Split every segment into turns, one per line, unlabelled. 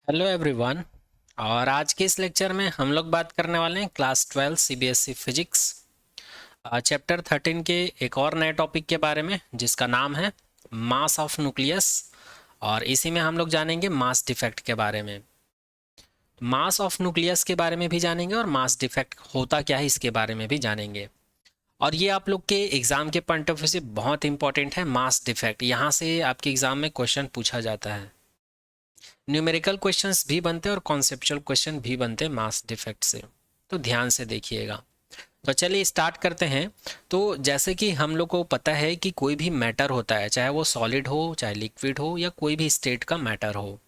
Hello everyone. और आज के इस लेक्चर में हम लोग बात करने वाले हैं क्लास 12 सीबीएसई फिजिक्स चैप्टर 13 के एक और नए टॉपिक के बारे में जिसका नाम है मास ऑफ न्यूक्लियस। और इसी में हम लोग जानेंगे मास डिफेक्ट के बारे में। मास ऑफ न्यूक्लियस के बारे में भी जानेंगे और मास डिफेक्ट होता क्या है इसके बारे में भी जानेंगे। और ये आप लोग के एग्ज़ाम के पॉइंट ऑफ व्यू से बहुत इंपॉर्टेंट है। मास डिफेक्ट यहाँ से आपके एग्ज़ाम में क्वेश्चन पूछा जाता है। न्यूमेरिकल क्वेश्चंस भी बनते हैं और कॉन्सेप्चुअल क्वेश्चन भी बनते हैं मास डिफेक्ट से, तो ध्यान से देखिएगा। तो चलिए स्टार्ट करते हैं। तो जैसे कि हम लोग को पता है कि कोई भी मैटर होता है, चाहे वो सॉलिड हो चाहे लिक्विड हो या कोई भी स्टेट का मैटर हो,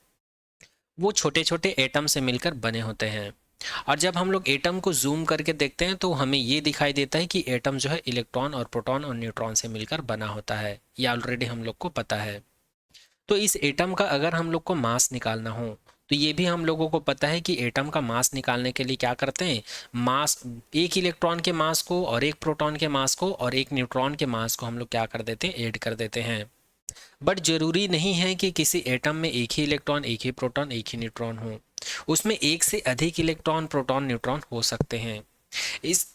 वो छोटे छोटे एटम से मिलकर बने होते हैं। और जब हम लोग एटम को जूम करके देखते हैं तो हमें ये दिखाई देता है कि एटम जो है इलेक्ट्रॉन और प्रोटॉन और न्यूट्रॉन से मिलकर बना होता है। ये ऑलरेडी हम लोग को पता है। तो इस एटम का अगर हम लोग को मास निकालना हो तो ये भी हम लोगों को पता है कि एटम का मास निकालने के लिए क्या करते हैं, मास एक इलेक्ट्रॉन के मास को और एक प्रोटॉन के मास को और एक न्यूट्रॉन के मास को हम लोग क्या कर देते हैं, ऐड कर देते हैं। बट जरूरी नहीं है कि किसी एटम में एक ही इलेक्ट्रॉन एक ही प्रोटॉन एक ही न्यूट्रॉन हो। उसमें एक से अधिक इलेक्ट्रॉन प्रोटॉन न्यूट्रॉन हो सकते हैं। इस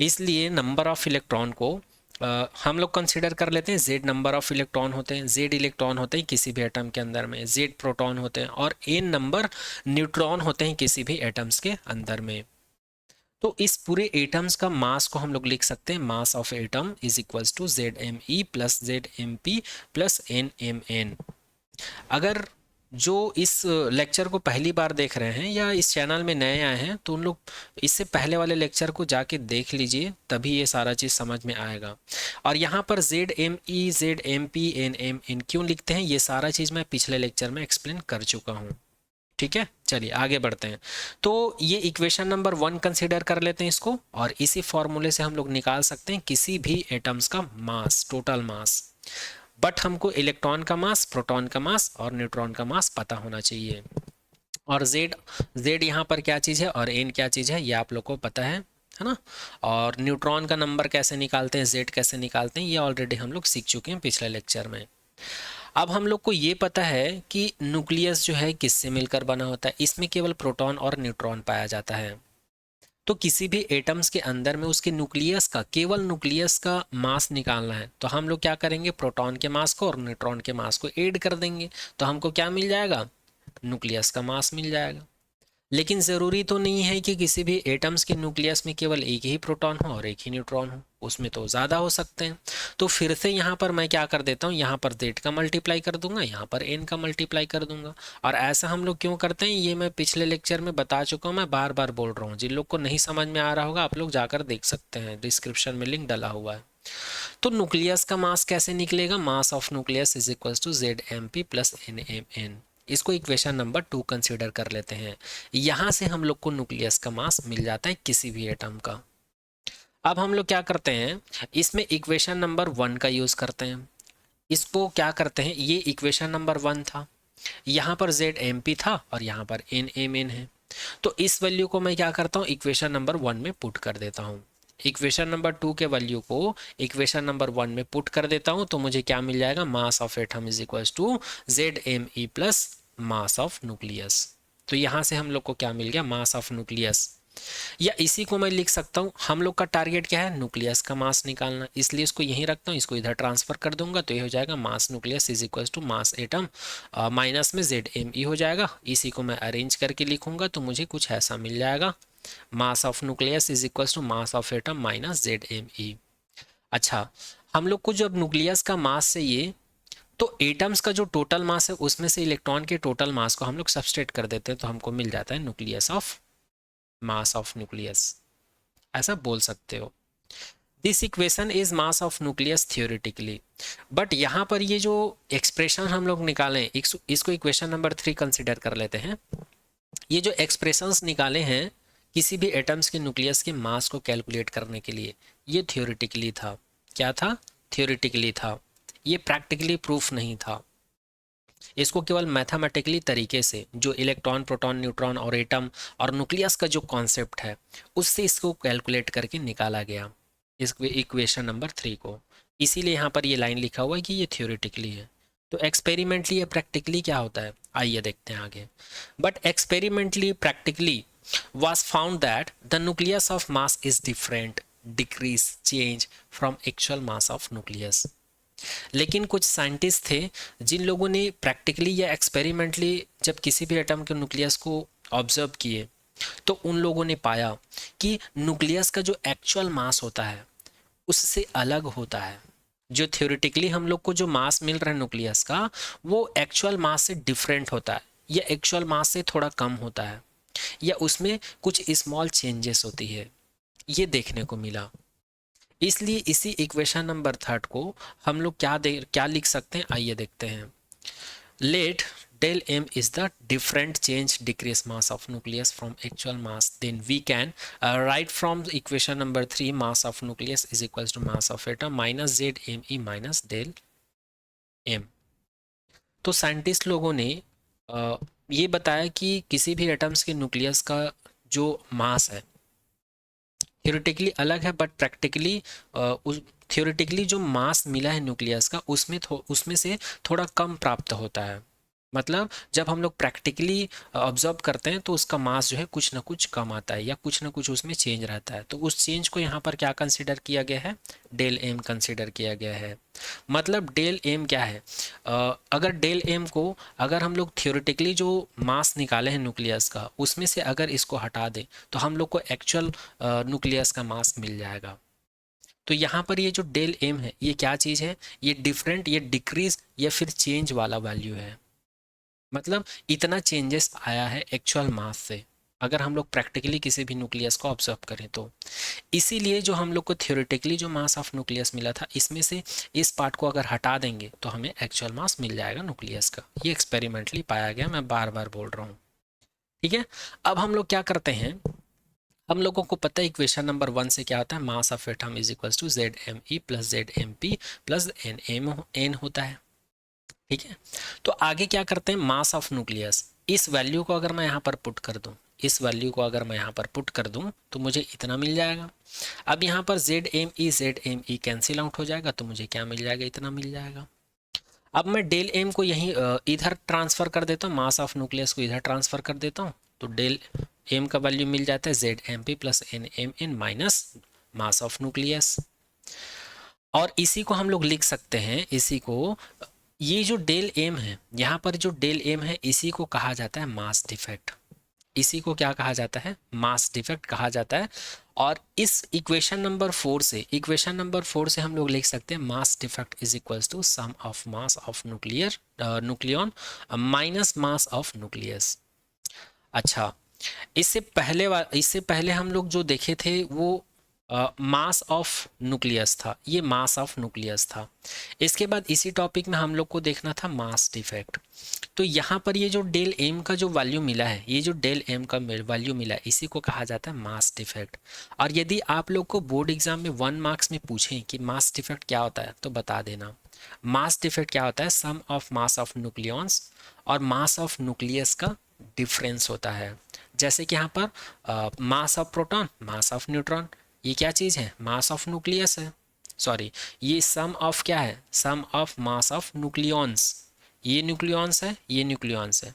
इसलिए नंबर ऑफ इलेक्ट्रॉन को हम लोग कंसिडर कर लेते हैं। जेड नंबर ऑफ इलेक्ट्रॉन होते हैं, जेड इलेक्ट्रॉन होते हैं किसी भी एटम के अंदर में, जेड प्रोटॉन होते हैं और एन नंबर न्यूट्रॉन होते हैं किसी भी एटम्स के अंदर में। तो इस पूरे एटम्स का मास को हम लोग लिख सकते हैं, mass of atom is equals to Z M E plus Z M P plus N M N. अगर जो इस लेक्चर को पहली बार देख रहे हैं या इस चैनल में नए आए हैं तो उन लोग इससे पहले वाले लेक्चर को जाके देख लीजिए, तभी ये सारा चीज़ समझ में आएगा। और यहाँ पर Z M E Z M P N M N क्यों लिखते हैं, ये सारा चीज़ मैं पिछले लेक्चर में एक्सप्लेन कर चुका हूँ। ठीक है, चलिए आगे बढ़ते हैं। तो ये इक्वेशन नंबर 1 कंसिडर कर लेते हैं इसको, और इसी फॉर्मूले से हम लोग निकाल सकते हैं किसी भी एटम्स का मास, टोटल मास। बट हमको इलेक्ट्रॉन का मास, प्रोटॉन का मास और न्यूट्रॉन का मास पता होना चाहिए। और जेड यहाँ पर क्या चीज़ है और एन क्या चीज़ है ये आप लोग को पता है ना। और न्यूट्रॉन का नंबर कैसे निकालते हैं, जेड कैसे निकालते हैं, ये ऑलरेडी हम लोग सीख चुके हैं पिछले लेक्चर में। अब हम लोग को ये पता है कि न्यूक्लियस जो है किससे मिलकर बना होता है, इसमें केवल प्रोटॉन और न्यूट्रॉन पाया जाता है। तो किसी भी एटम्स के अंदर में उसके न्यूक्लियस का, केवल न्यूक्लियस का मास निकालना है तो हम लोग क्या करेंगे, प्रोटॉन के मास को और न्यूट्रॉन के मास को ऐड कर देंगे तो हमको क्या मिल जाएगा, न्यूक्लियस का मास मिल जाएगा। लेकिन ज़रूरी तो नहीं है कि किसी भी एटम्स के न्यूक्लियस में केवल एक ही प्रोटॉन हो और एक ही न्यूट्रॉन हो, उसमें तो ज़्यादा हो सकते हैं। तो फिर से यहाँ पर मैं क्या कर देता हूँ, यहाँ पर जेड का मल्टीप्लाई कर दूंगा, यहाँ पर एन का मल्टीप्लाई कर दूंगा। और ऐसा हम लोग क्यों करते हैं ये मैं पिछले लेक्चर में बता चुका हूँ, मैं बार बार बोल रहा हूँ। जिन लोग को नहीं समझ में आ रहा होगा आप लोग जाकर देख सकते हैं, डिस्क्रिप्शन में लिंक डला हुआ है। तो न्यूक्लियस का मास कैसे निकलेगा, mass of nucleus is equal to Z M P plus N M N. इसको इक्वेशन नंबर 2 कंसीडर कर लेते हैं। यहां से हम लोग को न्यूक्लियस का मास मिल जाता है किसी भी एटम का। अब हम लोग क्या करते हैं, इसमें इक्वेशन नंबर 1 का यूज करते हैं। इसको क्या करते हैं, ये इक्वेशन नंबर 1 था, यहाँ पर जेड एम पी था और यहाँ पर एन एम एन है। तो इस वैल्यू को मैं क्या करता हूँ, इक्वेशन नंबर 1 में पुट कर देता हूँ। इक्वेशन नंबर 2 के वैल्यू को इक्वेशन नंबर 1 में पुट कर देता हूँ तो मुझे क्या मिल जाएगा, mass of atom is equal to Z M E plus mass of nucleus. तो यहाँ से हम लोग को क्या मिल गया, मास ऑफ न्यूक्लियस। या इसी को मैं लिख सकता हूँ, हम लोग का टारगेट क्या है, न्यूक्लियस का मास निकालना, इसलिए इसको यहीं रखता हूँ, इसको इधर ट्रांसफर कर दूंगा तो ये हो जाएगा mass nucleus is equal to mass atom minus में जेड एम ई हो जाएगा। इसी को मैं अरेंज करके लिखूंगा तो मुझे कुछ ऐसा मिल जाएगा, mass of nucleus is equal to mass of atom minus Z M E. अच्छा, हम लोग को जब न्यूक्लियस का मास से ये, तो एटम्स का जो टोटल मास है उसमें से इलेक्ट्रॉन के टोटल मास को हम लोग सबस्ट्रेट कर देते हैं तो हमको मिल जाता है nucleus of, mass of nucleus, ऐसा बोल सकते हो। This equation is mass of nucleus theoretically. But यहाँ पर ये जो एक्सप्रेशन हम लोग निकाले इसको इक्वेशन नंबर 3 कंसिडर कर लेते हैं। ये जो एक्सप्रेशंस निकाले हैं किसी भी एटम्स के न्यूक्लियस के मास को कैलकुलेट करने के लिए, ये थियोरेटिकली था। क्या था, थियोरेटिकली था, ये प्रैक्टिकली प्रूफ नहीं था। इसको केवल मैथमेटिकली तरीके से जो इलेक्ट्रॉन प्रोटॉन न्यूट्रॉन और एटम और न्यूक्लियस का जो कॉन्सेप्ट है उससे इसको कैलकुलेट करके निकाला गया, इस इक्वेशन नंबर 3 को। इसीलिए यहाँ पर ये लाइन लिखा हुआ है कि ये थियोरेटिकली है। तो एक्सपेरिमेंटली या प्रैक्टिकली क्या होता है, आइए देखते हैं आगे। But experimentally practically was found that the nucleus of mass is different, decrease, change from actual mass of nucleus। लेकिन कुछ साइंटिस्ट थे जिन लोगों ने प्रैक्टिकली या एक्सपेरिमेंटली जब किसी भी एटम के न्यूक्लियस को ऑब्जर्व किए तो उन लोगों ने पाया कि न्यूक्लियस का जो एक्चुअल मास होता है उससे अलग होता है। जो थ्योरेटिकली हम लोग को जो मास मिल रहा है न्यूक्लियस का, वो एक्चुअल मास से डिफरेंट होता है या एक्चुअल मास से थोड़ा कम होता है या उसमें कुछ स्मॉल चेंजेस होती है, ये देखने को मिला। इसलिए इसी इक्वेशन नंबर थर्ड को हम लोग क्या लिख सकते हैं, आइए देखते हैं। Let del m is the different change decrease mass of nucleus from actual mass, then we can write from equation number 3 mass of nucleus is equals to mass of atom minus zme minus del m। तो scientist लोगों ने ये बताया कि किसी भी atoms के nucleus का जो मास है थ्योरेटिकली अलग है, बट प्रैक्टिकली उस थ्योरेटिकली जो मास मिला है न्यूक्लियस का उसमें से थोड़ा कम प्राप्त होता है। मतलब जब हम लोग प्रैक्टिकली ऑब्जर्व करते हैं तो उसका मास जो है कुछ ना कुछ कम आता है या कुछ ना कुछ उसमें चेंज रहता है। तो उस चेंज को यहाँ पर क्या कंसिडर किया गया है, डेल एम कंसिडर किया गया है। मतलब डेल एम क्या है, अगर डेल एम को अगर हम लोग थ्योरेटिकली जो मास निकाले हैं न्यूक्लियस का उसमें से अगर इसको हटा दें तो हम लोग को एक्चुअल न्यूक्लियस का मास मिल जाएगा। तो यहाँ पर ये जो डेल एम है ये क्या चीज़ है, ये डिफरेंट, ये डिक्रीज या फिर चेंज वाला वैल्यू है। मतलब इतना चेंजेस आया है एक्चुअल मास से अगर हम लोग प्रैक्टिकली किसी भी न्यूक्लियस को ऑब्जर्व करें तो। इसीलिए जो हम लोग को थ्योरेटिकली जो मास ऑफ न्यूक्लियस मिला था इसमें से इस पार्ट को अगर हटा देंगे तो हमें एक्चुअल मास मिल जाएगा न्यूक्लियस का। ये एक्सपेरिमेंटली पाया गया, मैं बार बार बोल रहा हूँ, ठीक है। अब हम लोग क्या करते हैं, हम लोगों को पता है इक्वेशन नंबर 1 से क्या होता है, mass of atom is equals to Z M E plus Z M P plus N M N होता है, ठीक है। तो आगे क्या करते हैं, मास ऑफ न्यूक्लियस, इस वैल्यू को अगर मैं यहाँ पर पुट कर दूँ, इस वैल्यू को अगर मैं यहाँ पर पुट कर दूँ तो मुझे इतना मिल जाएगा। अब यहाँ पर Z M E cancel out हो जाएगा तो मुझे क्या मिल जाएगा, इतना मिल जाएगा। अब मैं डेल एम को यहीं इधर ट्रांसफ़र कर देता हूँ, मास ऑफ न्यूक्लियस को इधर ट्रांसफ़र कर देता हूँ तो डेल एम का वैल्यू मिल जाता है Z M P plus N M N minus mass of nucleus. और इसी को हम लोग लिख सकते हैं, इसी को, ये जो डेल एम है यहाँ पर जो डेल एम है इसी को कहा जाता है मास डिफेक्ट। इसी को क्या कहा जाता है, मास डिफेक्ट कहा जाता है। और इस इक्वेशन नंबर 4 से, इक्वेशन नंबर 4 से हम लोग लिख सकते हैं mass defect is equals to sum of mass of nucleon minus mass of nucleus. अच्छा, इससे पहले हम लोग जो देखे थे वो मास ऑफ न्यूक्लियस था, ये मास ऑफ न्यूक्लियस था। इसके बाद इसी टॉपिक में हम लोग को देखना था मास डिफेक्ट। तो यहाँ पर ये जो डेल एम का जो वैल्यू मिला है, ये जो डेल एम का वैल्यू मिला है इसी को कहा जाता है मास डिफेक्ट। और यदि आप लोग को बोर्ड एग्जाम में 1 मार्क्स में पूछें कि मास डिफेक्ट क्या होता है तो बता देना, मास डिफेक्ट क्या होता है, sum of mass of nucleons और मास ऑफ न्यूक्लियस का डिफरेंस होता है। जैसे कि यहाँ पर mass of proton, mass of neutron, ये क्या चीज़ है, मास ऑफ न्यूक्लियस है, सॉरी ये सम ऑफ क्या है, sum of mass of nucleons, ये न्यूक्लियॉन्स है, ये न्यूक्लियॉन्स है।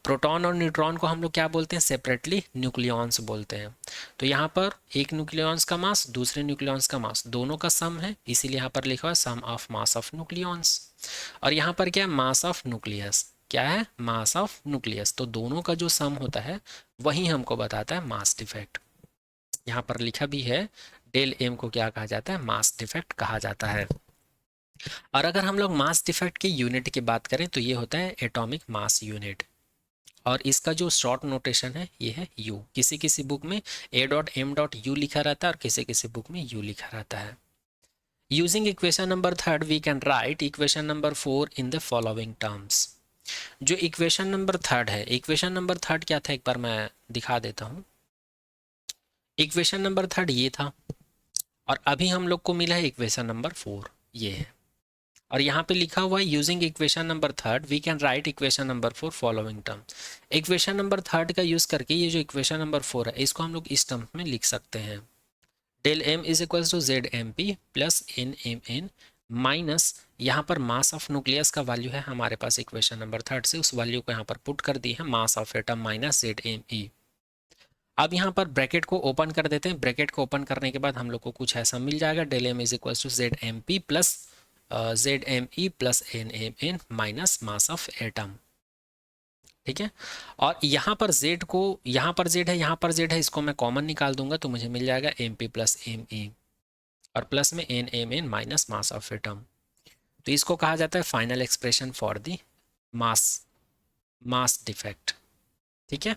प्रोटॉन और न्यूट्रॉन को हम लोग क्या बोलते हैं, सेपरेटली न्यूक्लियॉन्स बोलते हैं। तो यहाँ पर एक न्यूक्लियॉन्स का मास दूसरे न्यूक्लियॉन्स का मास दोनों का सम है, इसीलिए यहाँ पर लिखा हुआ है sum of mass of nucleons. और यहाँ पर क्या है, मास ऑफ न्यूक्लियस, क्या है, मास ऑफ न्यूक्लियस। तो दोनों का जो सम होता है वही हमको बताता है मास डिफेक्ट। यहाँ पर लिखा भी है डेल एम को क्या कहा जाता है, मास डिफेक्ट कहा जाता है। और अगर हम लोग मास डिफेक्ट की यूनिट की बात करें तो ये होता है एटॉमिक मास यूनिट। और इसका जो शॉर्ट नोटेशन है ये है यू। किसी किसी बुक में A.M.U लिखा रहता है और किसी किसी बुक में यू लिखा रहता है। Using equation number 3 we can write equation number 4 in the following terms. जो इक्वेशन नंबर 3 है, इक्वेशन नंबर 3 क्या था एक बार मैं दिखा देता हूँ। इक्वेशन नंबर 3 ये था और अभी हम लोग को मिला है इक्वेशन नंबर 4, ये है। और यहाँ पे लिखा हुआ है using equation number 3 we can write equation number 4 following term. Equation number 3 का यूज करके ये जो इक्वेशन नंबर 4 है इसको हम लोग इस टर्म में लिख सकते हैं। Del M is equals to Z M P plus N M N minus यहाँ पर मास ऑफ न्यूक्लियस का वैल्यू है हमारे पास इक्वेशन नंबर 3 से, उस वैल्यू को यहाँ पर पुट कर दी है, mass of atom minus ZME। अब यहाँ पर ब्रैकेट को ओपन कर देते हैं। ब्रैकेट को ओपन करने के बाद हम लोग को कुछ ऐसा मिल जाएगा, del M is equal to ZMP plus ZME plus NMN minus mass of atom. ठीक है, और यहाँ पर Z को, यहाँ पर Z है, यहाँ पर Z है, इसको मैं कॉमन निकाल दूंगा तो मुझे मिल जाएगा MP प्लस ME और प्लस में NMN minus mass of atom. तो इसको कहा जाता है final expression for the mass defect. ठीक है,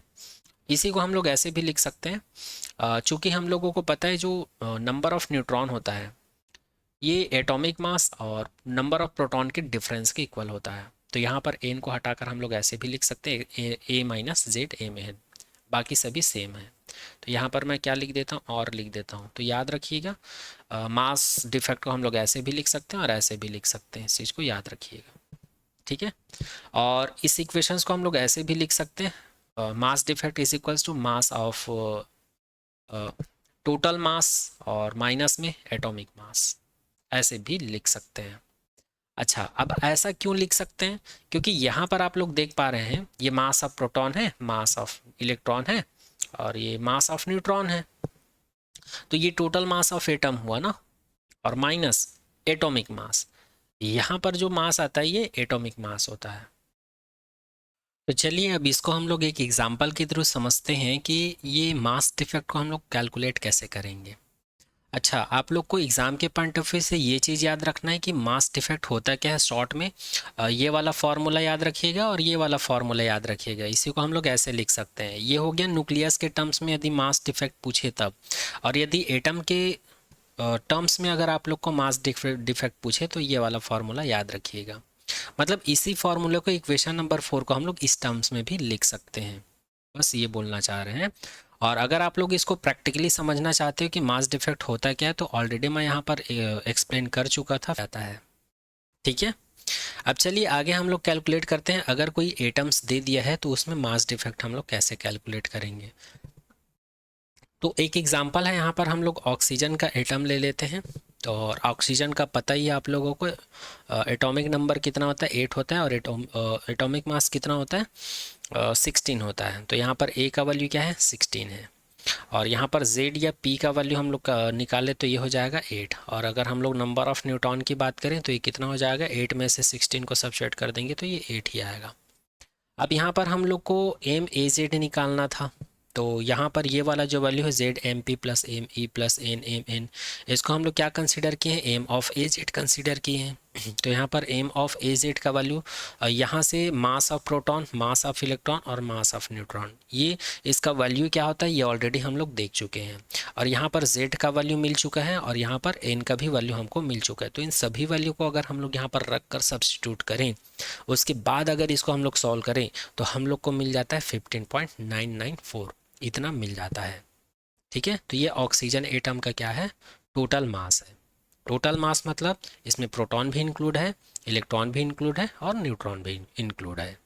इसी को हम लोग ऐसे भी लिख सकते हैं, चूंकि हम लोगों को पता है जो नंबर ऑफ न्यूट्रॉन होता है ये एटॉमिक मास और नंबर ऑफ प्रोटॉन के डिफरेंस के इक्वल होता है। तो यहाँ पर एन को हटाकर हम लोग ऐसे भी लिख सकते हैं ए माइनस ZMN, बाकी सभी सेम है। तो यहाँ पर मैं क्या लिख देता हूँ, और लिख देता हूँ। तो याद रखिएगा मास डिफेक्ट को हम लोग ऐसे भी लिख सकते हैं और ऐसे भी लिख सकते हैं, इस चीज़ को याद रखिएगा। ठीक है, और इस इक्वेशंस को हम लोग ऐसे भी लिख सकते हैं, mass defect is equals to mass of total mass और माइनस में एटॉमिक मास, ऐसे भी लिख सकते हैं। अच्छा, अब ऐसा क्यों लिख सकते हैं, क्योंकि यहाँ पर आप लोग देख पा रहे हैं ये मास ऑफ प्रोटॉन है, मास ऑफ इलेक्ट्रॉन है और ये मास ऑफ न्यूट्रॉन है। तो ये टोटल मास ऑफ एटम हुआ ना, और माइनस एटॉमिक मास, यहाँ पर जो मास आता है ये एटॉमिक मास होता है। तो चलिए अब इसको हम लोग एक एग्जांपल के थ्रू समझते हैं कि ये मास डिफेक्ट को हम लोग कैलकुलेट कैसे करेंगे। अच्छा, आप लोग को एग्ज़ाम के पॉइंट ऑफ व्यू से ये चीज़ याद रखना है कि मास डिफेक्ट होता क्या है शॉर्ट में। ये वाला फार्मूला याद रखिएगा और ये वाला फार्मूला याद रखिएगा। इसी को हम लोग ऐसे लिख सकते हैं, ये हो गया न्यूक्लियस के टर्म्स में यदि मास डिफेक्ट पूछे तब, और यदि एटम के टर्म्स में अगर आप लोग को मास डिफेक्ट पूछे तो ये वाला फार्मूला याद रखिएगा। मतलब इसी फार्मूले को इक्वेशन नंबर 4 को हम लोग इस टर्म्स में भी लिख सकते हैं, बस ये बोलना चाह रहे हैं। और अगर आप लोग इसको प्रैक्टिकली समझना चाहते हो कि मास डिफेक्ट होता क्या है तो ऑलरेडी मैं यहाँ पर एक्सप्लेन कर चुका था, आता है। ठीक है, अब चलिए आगे हम लोग कैलकुलेट करते हैं। अगर कोई एटम्स दे दिया है तो उसमें मास डिफेक्ट हम लोग कैसे कैलकुलेट करेंगे। तो एक एग्जांपल है, यहाँ पर हम लोग ऑक्सीजन का एटम ले लेते हैं। तो और ऑक्सीजन का पता ही है आप लोगों को, एटॉमिक नंबर कितना होता है 8 होता है, और एटॉमिक मास कितना होता है 16 होता है। तो यहाँ पर ए का वैल्यू क्या है 16 है, और यहाँ पर जेड या पी का वैल्यू हम लोग निकाले तो ये हो जाएगा 8। और अगर हम लोग नंबर ऑफ न्यूट्रॉन की बात करें तो ये कितना हो जाएगा, 8 में से 16 को सब्ट्रैक्ट कर देंगे तो ये 8 ही आएगा। अब यहाँ पर हम लोग को एम ए जेड निकालना था, तो यहाँ पर ये वाला जो वैल्यू है Z M P plus M E plus N M N, इसको हम लोग क्या कंसीडर किए हैं, M of A Z consider किए हैं। तो यहाँ पर एम ऑफ ए जेड का वैल्यू, यहाँ से mass of proton, mass of electron और मास ऑफ न्यूट्रॉन, ये इसका वैल्यू क्या होता है ये ऑलरेडी हम लोग देख चुके हैं। और यहाँ पर जेड का वैल्यू मिल चुका है और यहाँ पर एन का भी वैल्यू हमको मिल चुका है। तो इन सभी वैल्यू को अगर हम लोग यहाँ पर रख कर सब्सटीट्यूट करें, उसके बाद अगर इसको हम लोग सॉल्व करें तो हम लोग को मिल जाता है 15.994, इतना मिल जाता है। ठीक है, तो ये ऑक्सीजन एटम का क्या है, टोटल मास है। टोटल मास मतलब इसमें प्रोटॉन भी इंक्लूड है, इलेक्ट्रॉन भी इंक्लूड है और न्यूट्रॉन भी इंक्लूड है।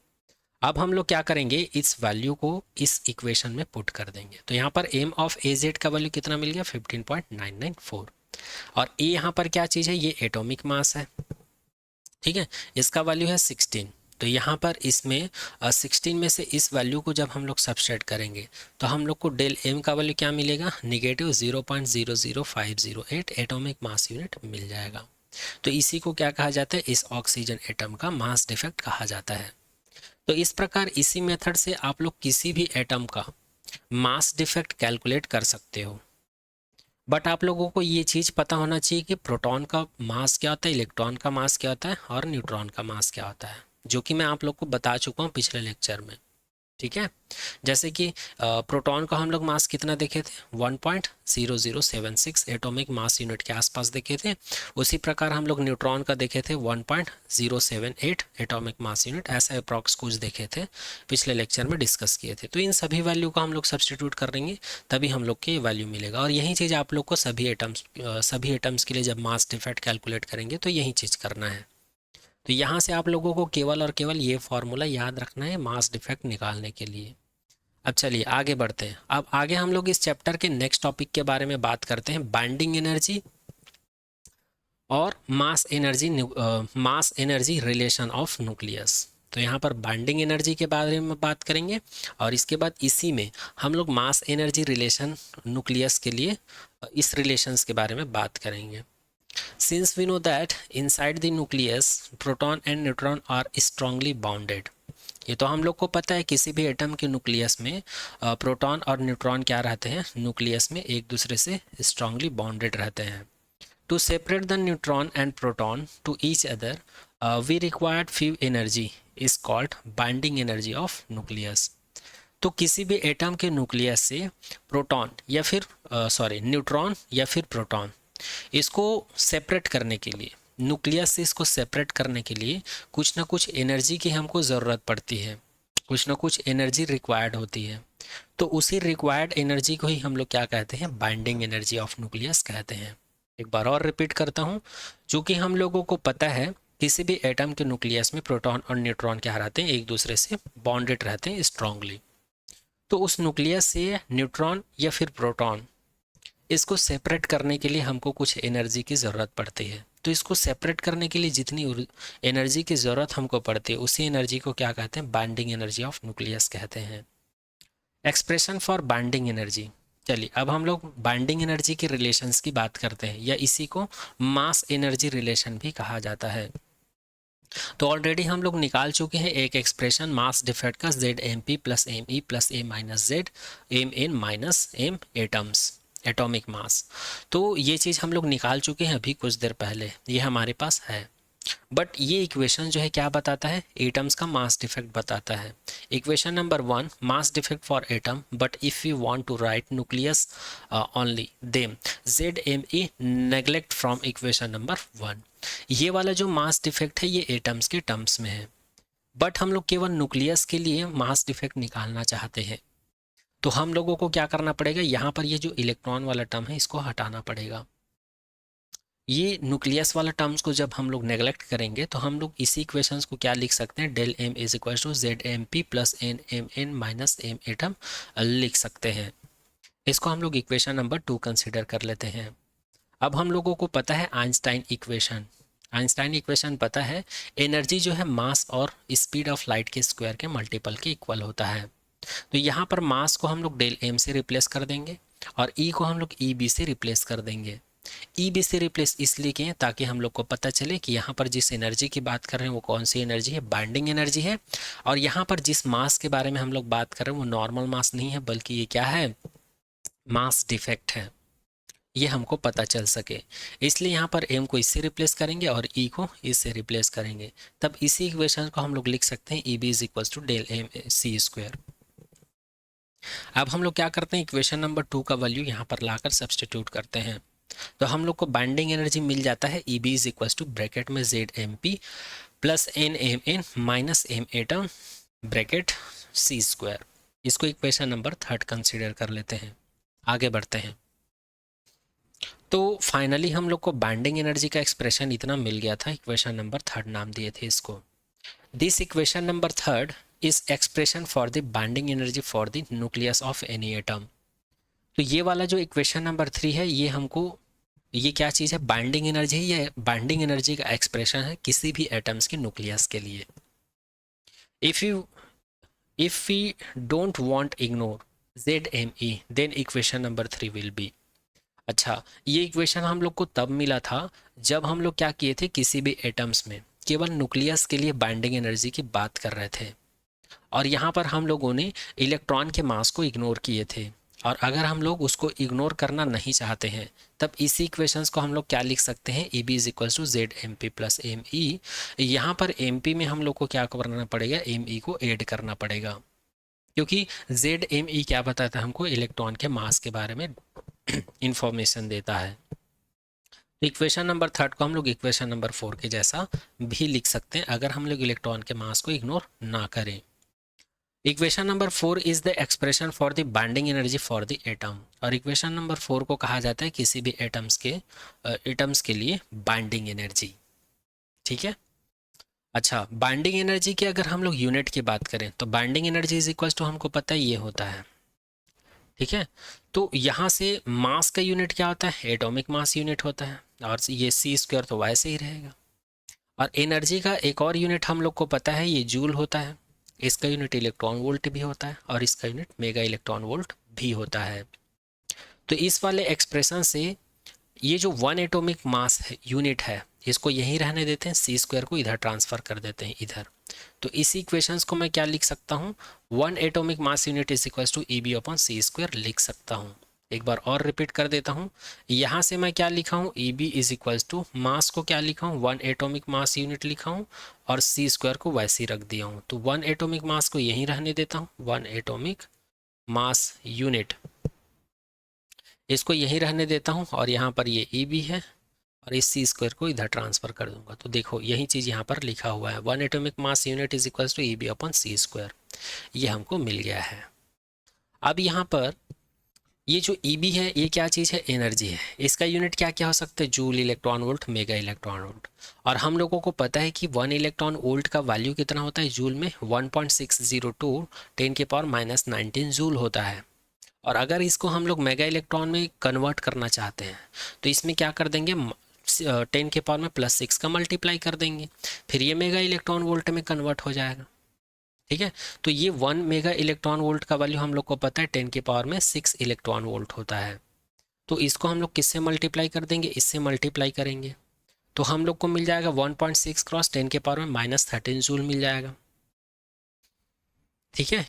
अब हम लोग क्या करेंगे, इस वैल्यू को इस इक्वेशन में पुट कर देंगे। तो यहाँ पर एम ऑफ ए जेड का वैल्यू कितना मिल गया 15.994, और ए यहाँ पर क्या चीज़ है, ये एटॉमिक मास है। ठीक है, इसका वैल्यू है 16। तो यहाँ पर इसमें 16 में से इस वैल्यू को जब हम लोग सब्सट्रैक्ट करेंगे तो हम लोग को डेल एम का वैल्यू क्या मिलेगा, निगेटिव 0.00508 एटॉमिक मास यूनिट मिल जाएगा। तो इसी को क्या कहा जाता है, इस ऑक्सीजन एटम का मास डिफेक्ट कहा जाता है। तो इस प्रकार इसी मेथड से आप लोग किसी भी एटम का मास डिफेक्ट कैलकुलेट कर सकते हो। बट आप लोगों को ये चीज़ पता होना चाहिए कि प्रोटॉन का मास क्या होता है, इलेक्ट्रॉन का मास क्या होता है और न्यूट्रॉन का मास क्या होता है, जो कि मैं आप लोग को बता चुका हूँ पिछले लेक्चर में। ठीक है, जैसे कि प्रोटॉन का हम लोग मास कितना देखे थे 1.0076 एटॉमिक मास यूनिट के आसपास देखे थे। उसी प्रकार हम लोग न्यूट्रॉन का देखे थे 1.078 एटॉमिक मास यूनिट, ऐसा अप्रॉक्स कुछ देखे थे, पिछले लेक्चर में डिस्कस किए थे। तो इन सभी वैल्यू को हम लोग सब्सटीट्यूट करेंगे तभी हम लोग के वैल्यू मिलेगा। और यही चीज़ आप लोग को सभी एटम्स के लिए जब मास डिफेक्ट कैलकुलेट करेंगे तो यही चीज़ करना है। तो यहाँ से आप लोगों को केवल और केवल ये फॉर्मूला याद रखना है मास डिफेक्ट निकालने के लिए। अब चलिए आगे बढ़ते हैं। अब आगे हम लोग इस चैप्टर के नेक्स्ट टॉपिक के बारे में बात करते हैं, बाइंडिंग एनर्जी और mass energy relation of nucleus. तो यहाँ पर बाइंडिंग एनर्जी के बारे में बात करेंगे और इसके बाद इसी में हम लोग मास एनर्जी रिलेशन न्यूक्लियस के लिए इस रिलेशंस के बारे में बात करेंगे। Since we know that inside the nucleus proton and neutron are strongly bounded. ये तो हम लोग को पता है, किसी भी एटम के न्यूक्लियस में प्रोटॉन और न्यूट्रॉन क्या रहते हैं, न्यूक्लियस में एक दूसरे से स्ट्रांगली बाउंडेड रहते हैं। To separate the neutron and proton to each other, we required few energy is called binding energy of nucleus। तो किसी भी एटम के न्यूक्लियस से प्रोटॉन या फिर न्यूट्रॉन या फिर प्रोटॉन, इसको सेपरेट करने के लिए, न्यूक्लियस से इसको सेपरेट करने के लिए कुछ ना कुछ एनर्जी की हमको ज़रूरत पड़ती है, कुछ ना कुछ एनर्जी रिक्वायर्ड होती है। तो उसी रिक्वायर्ड एनर्जी को ही हम लोग क्या कहते हैं, बाइंडिंग एनर्जी ऑफ न्यूक्लियस कहते हैं। एक बार और रिपीट करता हूँ, जो कि हम लोगों को पता है किसी भी एटम के न्यूक्लियस में प्रोटॉन और न्यूट्रॉन क्या रहते हैं, एक दूसरे से बॉन्डेड रहते हैं स्ट्रांगली। तो उस न्यूक्लियस से न्यूट्रॉन या फिर प्रोटॉन, इसको सेपरेट करने के लिए हमको कुछ एनर्जी की ज़रूरत पड़ती है। तो इसको सेपरेट करने के लिए जितनी एनर्जी की ज़रूरत हमको पड़ती है, उसी एनर्जी को क्या कहते हैं, बाइंडिंग एनर्जी ऑफ न्यूक्लियस कहते हैं। Expression for binding energy. चलिए अब हम लोग बाइंडिंग एनर्जी के रिलेशंस की बात करते हैं, या इसी को मास एनर्जी रिलेशन भी कहा जाता है। तो ऑलरेडी हम लोग निकाल चुके हैं एक एक्सप्रेशन मास डिफेक्ट का, Z M P plus M E plus A minus Z M N minus M atoms, atomic mass. तो ये चीज़ हम लोग निकाल चुके हैं अभी कुछ देर पहले, ये हमारे पास है। बट ये इक्वेशन जो है क्या बताता है, एटम्स का मास डिफेक्ट बताता है। Equation number 1, mass defect for atom, but if you want to write nucleus only them Z M E neglect from equation number 1। ये वाला जो मास डिफेक्ट है ये एटम्स के टर्म्स में है, बट हम लोग केवल न्यूक्लियस के लिए मास डिफेक्ट निकालना चाहते हैं। तो हम लोगों को क्या करना पड़ेगा, यहाँ पर ये जो इलेक्ट्रॉन वाला टर्म है इसको हटाना पड़ेगा। ये न्यूक्लियस वाला टर्म्स को जब हम लोग नेगलेक्ट करेंगे तो हम लोग इसी इक्वेशंस को क्या लिख सकते हैं, del M is equal to Z M P plus N M N minus M atom लिख सकते हैं। इसको हम लोग इक्वेशन नंबर 2 कंसिडर कर लेते हैं। अब हम लोगों को पता है आइंस्टाइन इक्वेशन, आइंस्टाइन इक्वेशन पता है, एनर्जी जो है मास और स्पीड ऑफ लाइट के स्क्वायर के मल्टीपल के इक्वल होता है। तो यहाँ पर मास को हम लोग डेल एम से रिप्लेस कर देंगे और ई को हम लोग ई बी से रिप्लेस कर देंगे। ई बी से रिप्लेस इसलिए किए ताकि हम लोग को पता चले कि यहाँ पर जिस एनर्जी की बात कर रहे हैं वो कौन सी एनर्जी है, बाइंडिंग एनर्जी है। और यहाँ पर जिस मास के बारे में हम लोग बात कर रहे हैं वो नॉर्मल मास नहीं है, बल्कि ये क्या है, मास डिफेक्ट है। ये हमको पता चल सके, इसलिए यहाँ पर एम को इससे रिप्लेस करेंगे और ई को इससे रिप्लेस करेंगे। तब इसी इक्वेशन को हम लोग लिख सकते हैं E B is equal to del M C square. अब हम लोग क्या करते हैं, इक्वेशन नंबर 2 का वैल्यू यहाँ पर लाकर सब्सटीट्यूट करते हैं। तो हम लोग को बाइंडिंग एनर्जी मिल जाता है E B is equal to bracket में Z M P plus N M N minus M atom bracket C square. इसको इक्वेशन नंबर 3 कंसिडर कर लेते हैं, आगे बढ़ते हैं। तो फाइनली हम लोग को बाइंडिंग एनर्जी का एक्सप्रेशन इतना मिल गया था, इक्वेशन नंबर 3 नाम दिए थे इसको। This equation number 3 is expression for the binding energy for the nucleus of any atom. तो ये वाला जो इक्वेशन नंबर 3 है ये हमको, ये क्या चीज़ है, बाइंडिंग एनर्जी है। ये बाइंडिंग एनर्जी का एक्सप्रेशन है किसी भी एटम्स के न्यूक्लियस के लिए। If we don't want ignore Z M E then equation number 3 will be. अच्छा, ये इक्वेशन हम लोग को तब मिला था जब हम लोग क्या किए थे, किसी भी एटम्स में केवल न्यूक्लियस के लिए बाइंडिंग एनर्जी की बात कर रहे थे, और यहाँ पर हम लोगों ने इलेक्ट्रॉन के मास को इग्नोर किए थे। और अगर हम लोग उसको इग्नोर करना नहीं चाहते हैं तब इसी इक्वेशंस को हम लोग क्या लिख सकते हैं, E B is equal to Z M P plus M E. यहाँ पर एम पी में हम लोग को क्या करना पड़ेगा, एम ई को ऐड करना पड़ेगा, क्योंकि जेड एम ई क्या बताता है हमको, इलेक्ट्रॉन के मास के बारे में इंफॉर्मेशन देता है। तो इक्वेशन नंबर 3 को हम लोग इक्वेशन नंबर 4 के जैसा भी लिख सकते हैं अगर हम लोग इलेक्ट्रॉन के मास को इग्नोर ना करें। Equation number 4 is the expression for the binding energy for the atom, और इक्वेशन नंबर 4 को कहा जाता है किसी भी एटम्स के लिए बाइंडिंग एनर्जी। ठीक है। अच्छा, बाइंडिंग एनर्जी की अगर हम लोग यूनिट की बात करें तो binding energy is equal to हमको पता है ये होता है। ठीक है, तो यहाँ से मास का यूनिट क्या होता है, एटॉमिक मास यूनिट होता है। और ये सी स्क्वायर तो वैसे ही रहेगा। और एनर्जी का एक और यूनिट हम लोग को पता है, ये जूल होता है। इसका यूनिट इलेक्ट्रॉन वोल्ट भी होता है और इसका यूनिट मेगा इलेक्ट्रॉन वोल्ट भी होता है। तो इस वाले एक्सप्रेशन से ये जो वन एटॉमिक मास है यूनिट है, इसको यहीं रहने देते हैं, सी स्क्वायर को इधर ट्रांसफर कर देते हैं इधर। तो इस इक्वेशंस को मैं क्या लिख सकता हूँ, one atomic mass unit is equal to E B upon C square लिख सकता हूँ। एक बार और रिपीट कर देता हूँ, यहाँ से मैं क्या लिखा हूँ, E B is equal to mass को क्या लिखा हूँ, वन एटॉमिक मास यूनिट लिखा हूँ और सी स्क्वायर को वैसे ही रख दिया हूँ। तो वन एटॉमिक मास को यहीं रहने देता हूँ, वन एटॉमिक मास यूनिट इसको यहीं रहने देता हूँ और यहाँ पर ये ई बी है और इस सी स्क्वायर को इधर ट्रांसफर कर दूंगा। तो देखो यही चीज़ यहाँ पर लिखा हुआ है, one atomic mass unit is equal to E B upon C square, ये हमको मिल गया है। अब यहाँ पर ये जो ई बी है ये क्या चीज़ है, एनर्जी है। इसका यूनिट क्या क्या हो सकता है, joule, electron volt, mega electron volt. और हम लोगों को पता है कि वन इलेक्ट्रॉन वोल्ट का वैल्यू कितना होता है जूल में, 1.602 10⁻⁹ जूल होता है। और अगर इसको हम लोग मेगा इलेक्ट्रॉन में कन्वर्ट करना चाहते हैं तो इसमें क्या कर देंगे, 10⁻6 का मल्टीप्लाई कर देंगे, फिर ये मेगा इलेक्ट्रॉन वोल्ट में कन्वर्ट हो जाएगा। ठीक है, तो ये 1 मेगा इलेक्ट्रॉन वोल्ट का वैल्यू हम लोग को पता है 10⁻6 इलेक्ट्रॉन वोल्ट होता है। तो इसको हम लोग किससे मल्टीप्लाई कर देंगे, इससे मल्टीप्लाई करेंगे तो हम लोग को मिल जाएगा 1.6 क्रॉस 10⁻⁻13 जूल मिल जाएगा। ठीक है,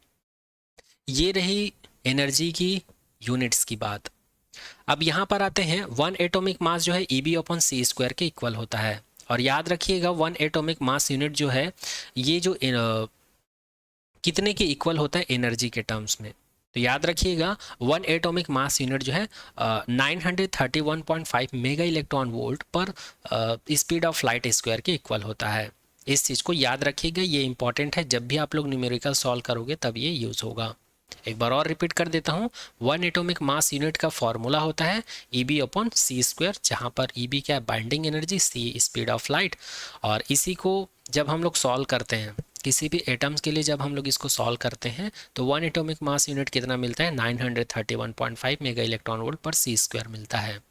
ये रही एनर्जी की यूनिट्स की बात। अब यहाँ पर आते हैं, वन एटॉमिक मास जो है E B upon C square के इक्वल होता है। और याद रखिएगा वन एटॉमिक मास यूनिट जो है ये जो कितने के इक्वल होता है एनर्जी के टर्म्स में। तो याद रखिएगा वन एटॉमिक मास यूनिट जो है 931.5 मेगा इलेक्ट्रॉन वोल्ट पर स्पीड ऑफ लाइट स्क्वायर के इक्वल होता है। इस चीज़ को याद रखिएगा, ये इंपॉर्टेंट है, जब भी आप लोग न्यूमेरिकल सॉल्व करोगे तब ये यूज़ होगा। एक बार और रिपीट कर देता हूँ, वन एटॉमिक मास यूनिट का फॉर्मूला होता है E B upon C square, जहाँ पर ई बी क्या है, binding energy, C speed of light. और इसी को जब हम लोग सॉल्व करते हैं किसी भी एटम्स के लिए, जब हम लोग इसको सॉल्व करते हैं तो वन एटॉमिक मास यूनिट कितना मिलता है, 931.5 मेगा इलेक्ट्रॉन वोल्ट पर सी स्क्वायर मिलता है।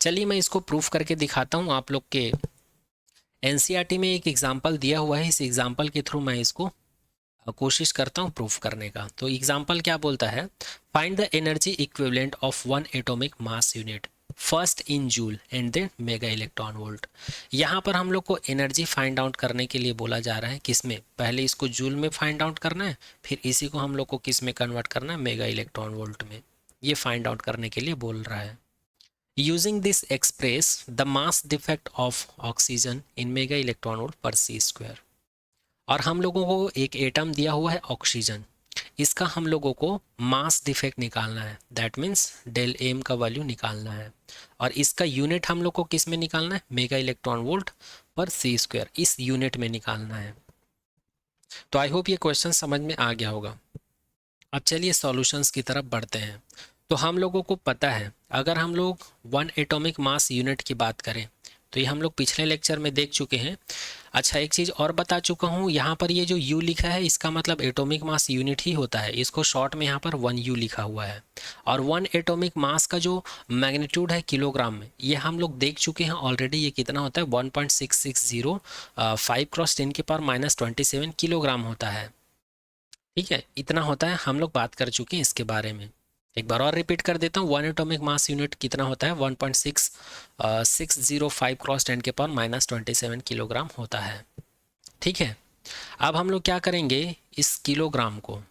चलिए मैं इसको प्रूफ करके दिखाता हूँ। आप लोग के एनसीईआरटी में एक एग्जाम्पल दिया हुआ है, इस एग्जाम्पल के थ्रू मैं इसको कोशिश करता हूँ प्रूफ करने का। तो एग्जाम्पल क्या बोलता है, find the energy equivalent of one atomic mass unit first in joule and then mega electron volt. यहाँ पर हम लोग को एनर्जी फाइंड आउट करने के लिए बोला जा रहा है, किस में, पहले इसको जूल में फाइंड आउट करना है, फिर इसी को हम लोग को किस में कन्वर्ट करना है, मेगा इलेक्ट्रॉन वोल्ट में। ये फाइंड आउट करने के लिए बोल रहा है। Using this express the mass defect of oxygen in mega electron volt पर सी स्क्वायर। और हम लोगों को एक एटम दिया हुआ है ऑक्सीजन, इसका हम लोगों को मास डिफेक्ट निकालना है, दैट मीन्स डेल एम का वैल्यू निकालना है। और इसका यूनिट हम लोग को किस में निकालना है, मेगा इलेक्ट्रॉन वोल्ट पर सी स्क्वायर, इस यूनिट में निकालना है। तो आई होप ये क्वेश्चन समझ में आ गया होगा। अब चलिए सॉल्यूशंस की तरफ बढ़ते हैं। तो हम लोगों को पता है, अगर हम लोग वन एटॉमिक मास यूनिट की बात करें तो ये हम लोग पिछले लेक्चर में देख चुके हैं। अच्छा, एक चीज़ और बता चुका हूँ, यहाँ पर ये जो U लिखा है इसका मतलब एटॉमिक मास यूनिट ही होता है, इसको शॉर्ट में यहाँ पर 1U लिखा हुआ है। और वन एटॉमिक मास का जो मैग्नीट्यूड है किलोग्राम में, ये हम लोग देख चुके हैं ऑलरेडी, ये कितना होता है 1.6605 क्रॉस 10⁻⁻27 किलोग्राम होता है। ठीक है, इतना होता है, हम लोग बात कर चुके हैं इसके बारे में। एक बार और रिपीट कर देता हूँ, वन एटॉमिक मास यूनिट कितना होता है, 1.605 क्रॉस 10⁻⁻27 किलोग्राम होता है। ठीक है, अब हम लोग क्या करेंगे, इस किलोग्राम को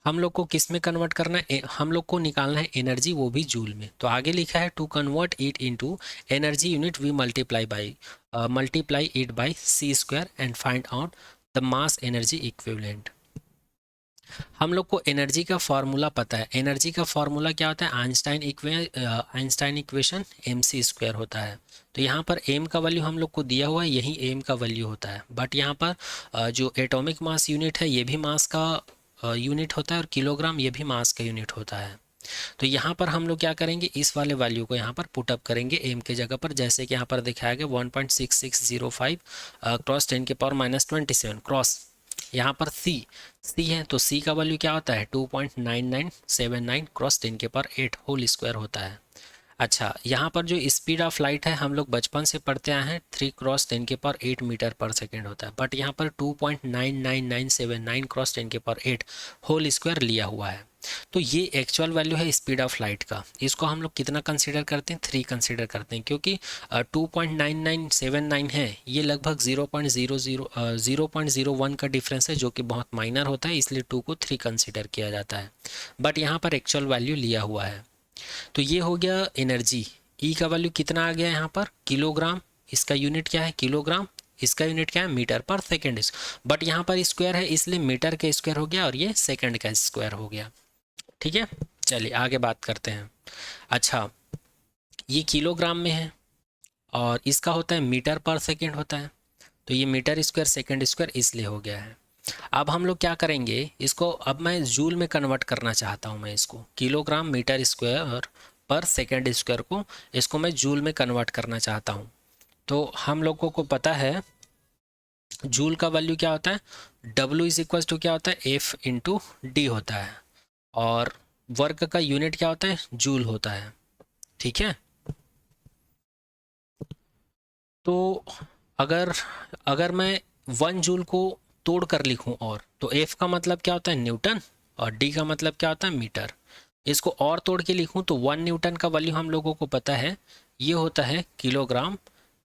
हम लोग को किस में कन्वर्ट करना है, हम लोग को निकालना है एनर्जी, वो भी जूल में। तो आगे लिखा है to convert it into energy unit we multiply it by C square and find out the mass energy equivalent. हम लोग को एनर्जी का फॉर्मूला पता है, एनर्जी का फॉर्मूला क्या होता है, आइंस्टाइन इक्वेशन mc स्क्वायर होता है। तो यहाँ पर m का वैल्यू हम लोग को दिया हुआ है, यही m का वैल्यू होता है। बट यहाँ पर जो एटॉमिक मास यूनिट है ये भी मास का यूनिट होता है और किलोग्राम ये भी मास का यूनिट होता है। तो यहाँ पर हम लोग क्या करेंगे, इस वाले वैल्यू को यहाँ पर पुटअप करेंगे m के जगह पर, जैसे कि यहाँ पर दिखाया गया 1.6605 क्रॉस 10⁻⁻27 क्रॉस यहाँ पर C है, तो C का वैल्यू क्या होता है 2.9979 क्रॉस 10⁻8 होल स्क्वायर होता है। अच्छा, यहाँ पर जो स्पीड ऑफ लाइट है हम लोग बचपन से पढ़ते आए हैं 3 × 10⁻8 मीटर पर सेकेंड होता है, बट यहाँ पर 2.99979 × 10⁻8 होल स्क्वायर लिया हुआ है। तो ये एक्चुअल वैल्यू है स्पीड ऑफ लाइट का। इसको हम लोग कितना कंसीडर करते हैं, 3 कंसीडर करते हैं, क्योंकि 2.9979 है, ये लगभग 0.01 का डिफरेंस है, जो कि बहुत माइनर होता है, इसलिए 2 को 3 कंसीडर किया जाता है। बट यहाँ पर एक्चुअल वैल्यू लिया हुआ है। तो ये हो गया एनर्जी। ई का वैल्यू कितना आ गया यहाँ पर, किलोग्राम। इसका यूनिट क्या है, किलोग्राम। इसका यूनिट क्या है, मीटर पर सेकेंड। बट यहाँ पर स्क्वायर है, इसलिए मीटर का स्क्वायर हो गया और ये सेकेंड का स्क्वायर हो गया। ठीक है, चलिए आगे बात करते हैं। अच्छा, ये किलोग्राम में है और इसका होता है मीटर पर सेकेंड होता है, तो ये मीटर स्क्वायर सेकेंड स्क्वायर इसलिए हो गया है। अब हम लोग क्या करेंगे, इसको अब मैं जूल में कन्वर्ट करना चाहता हूँ। मैं इसको किलोग्राम मीटर स्क्वायर पर सेकेंड स्क्वायर को, इसको मैं जूल में कन्वर्ट करना चाहता हूँ। तो हम लोगों को पता है जूल का वैल्यू क्या होता है, W इज इक्वल टू क्या होता है, F इंटू डी होता है, और वर्क का यूनिट क्या होता है, जूल होता है। ठीक है, तो अगर अगर मैं 1 जूल को तोड़ कर लिखूं और, तो F का मतलब क्या होता है, न्यूटन, और D का मतलब क्या होता है, मीटर। इसको और तोड़ के लिखूं तो 1 न्यूटन का वैल्यू हम लोगों को पता है, ये होता है किलोग्राम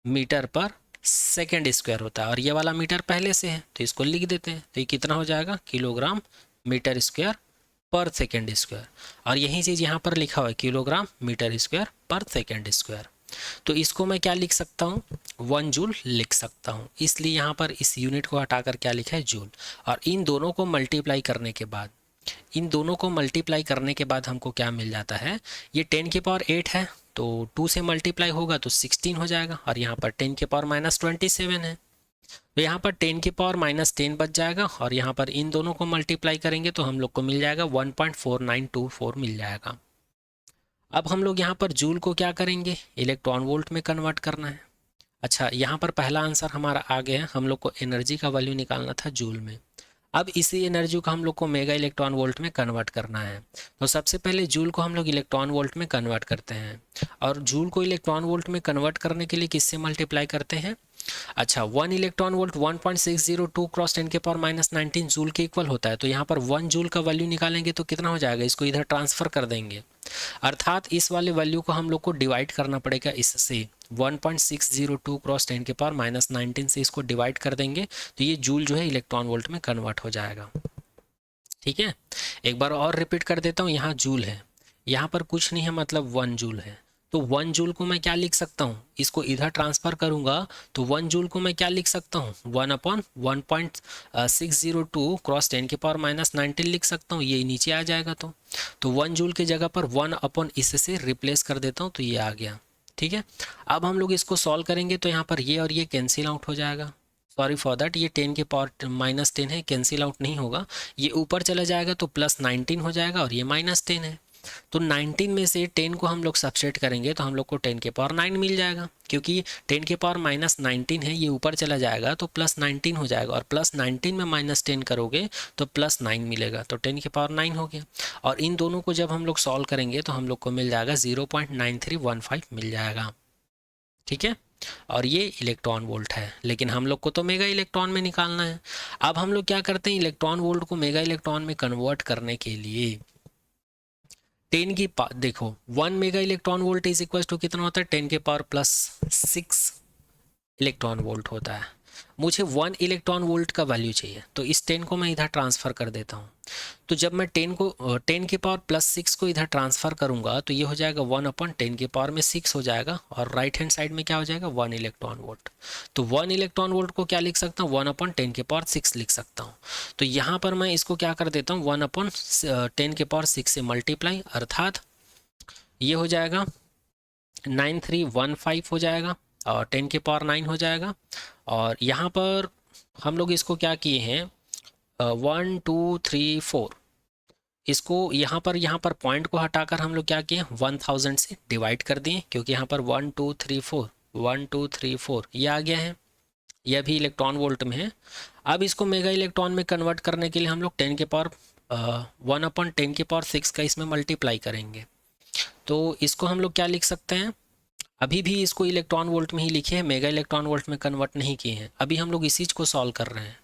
मीटर पर सेकेंड स्क्वायर होता है, और ये वाला मीटर पहले से है तो इसको लिख देते हैं। तो ये कितना हो जाएगा, किलोग्राम मीटर स्क्वायर पर सेकेंड स्क्वायर, और यही चीज़ यहाँ पर लिखा हुआ है, किलोग्राम मीटर स्क्वायर पर सेकेंड स्क्वायर। तो इसको मैं क्या लिख सकता हूँ, 1 जूल लिख सकता हूँ, इसलिए यहाँ पर इस यूनिट को हटाकर क्या लिखा है, जूल। और इन दोनों को मल्टीप्लाई करने के बाद, हमको क्या मिल जाता है, ये 10 की पावर 8 है, तो 2 से मल्टीप्लाई होगा तो 16 हो जाएगा, और यहाँ पर 10 की पावर -27 है, तो यहाँ पर 10 की पावर -10 बच जाएगा, और यहाँ पर इन दोनों को मल्टीप्लाई करेंगे तो हम लोग को मिल जाएगा 1.4924 मिल जाएगा। अब हम लोग यहाँ पर जूल को क्या करेंगे, इलेक्ट्रॉन वोल्ट में कन्वर्ट करना है। अच्छा, यहाँ पर पहला आंसर हमारा आ गया है, हम लोग को एनर्जी का वैल्यू निकालना था जूल में। अब इसी एनर्जी को हम लोग को मेगा इलेक्ट्रॉन वोल्ट में कन्वर्ट करना है। तो सबसे पहले जूल को हम लोग इलेक्ट्रॉन वोल्ट में कन्वर्ट करते हैं, और जूल को इलेक्ट्रॉन वोल्ट में कन्वर्ट करने के लिए किससे मल्टीप्लाई करते हैं। अच्छा, 1 इलेक्ट्रॉन वोल्ट 1.602 क्रॉस 10 के पावर -19 जूल के इक्वल होता है, तो यहाँ पर 1 जूल का वैल्यू निकालेंगे तो कितना हो जाएगा, इसको इधर ट्रांसफर कर देंगे, अर्थात इस वाले वैल्यू को हम लोग को डिवाइड करना पड़ेगा इससे, 1.602 क्रॉस 10 के पावर -19 से इसको डिवाइड कर देंगे, तो ये जूल जो है इलेक्ट्रॉन वोल्ट में कन्वर्ट हो जाएगा। ठीक है, एक बार और रिपीट कर देता हूँ, यहाँ जूल है, यहाँ पर कुछ नहीं है, मतलब 1 जूल है। तो 1 जूल को मैं क्या लिख सकता हूँ, इसको इधर ट्रांसफर करूंगा तो 1 जूल को मैं क्या लिख सकता हूँ, 1/1.602 क्रॉस 10 के पावर -19 लिख सकता हूँ, ये नीचे आ जाएगा। तो 1 जूल की जगह पर 1 इससे रिप्लेस कर देता हूँ, तो ये आ गया। ठीक है, अब हम लोग इसको सॉल्व करेंगे तो यहाँ पर ये और ये कैंसिल आउट हो जाएगा, सॉरी फॉर दैट, ये 10 के पावर -10 है, कैंसिल आउट नहीं होगा, ये ऊपर चला जाएगा तो +19 हो जाएगा, और ये -10 है, तो 19 में से 10 को हम लोग सब्सट्रैक्ट करेंगे तो हम लोग को 10 के पावर 9 मिल जाएगा, क्योंकि 10 के पावर -19 है, ये ऊपर चला जाएगा तो +19 हो जाएगा, और +19 में -10 करोगे तो +9 मिलेगा, तो 10 के पावर 9 हो गया। और इन दोनों को जब हम लोग सॉल्व करेंगे तो हम लोग को मिल जाएगा 0.9315 मिल जाएगा। ठीक है, और ये इलेक्ट्रॉन वोल्ट है, लेकिन हम लोग को तो मेगा इलेक्ट्रॉन में निकालना है। अब हम लोग क्या करते हैं, इलेक्ट्रॉन वोल्ट को मेगा इलेक्ट्रॉन में कन्वर्ट करने के लिए 10 की देखो 1 mega electron volt is equal to कितना होता है, 10 के पावर +6 इलेक्ट्रॉन वोल्ट होता है। मुझे 1 इलेक्ट्रॉन वोल्ट का वैल्यू चाहिए, तो इस 10 को मैं इधर ट्रांसफ़र कर देता हूँ। तो जब मैं 10 के पावर +6 को इधर ट्रांसफ़र करूँगा तो ये हो जाएगा 1/10 के पावर में 6 हो जाएगा, और राइट हैंड साइड में क्या हो जाएगा, 1 इलेक्ट्रॉन वोल्ट। तो 1 इलेक्ट्रॉन वोल्ट को क्या लिख सकता हूँ, 1/10 के पावर 6 लिख सकता हूँ। तो यहाँ पर मैं इसको क्या कर देता हूँ, 1/10 के पावर 6 से मल्टीप्लाई, अर्थात ये हो जाएगा 9315 हो जाएगा, और 10 के पावर 9 हो जाएगा। और यहाँ पर हम लोग इसको क्या किए हैं, 1 2 3 4, इसको यहाँ पर पॉइंट को हटाकर हम लोग क्या किए, 1000 से डिवाइड कर दिए, क्योंकि यहाँ पर 1 2 3 4 1 2 3 4 ये आ गया है, यह भी इलेक्ट्रॉन वोल्ट में है। अब इसको मेगा इलेक्ट्रॉन में कन्वर्ट करने के लिए हम लोग 10 के पावर 1/10 के पावर 6 का इसमें मल्टीप्लाई करेंगे, तो इसको हम लोग क्या लिख सकते हैं, अभी भी इसको इलेक्ट्रॉन वोल्ट में ही लिखे हैं, मेगा इलेक्ट्रॉन वोल्ट में कन्वर्ट नहीं किए हैं। अभी हम लोग इस चीज़ को सॉल्व कर रहे हैं,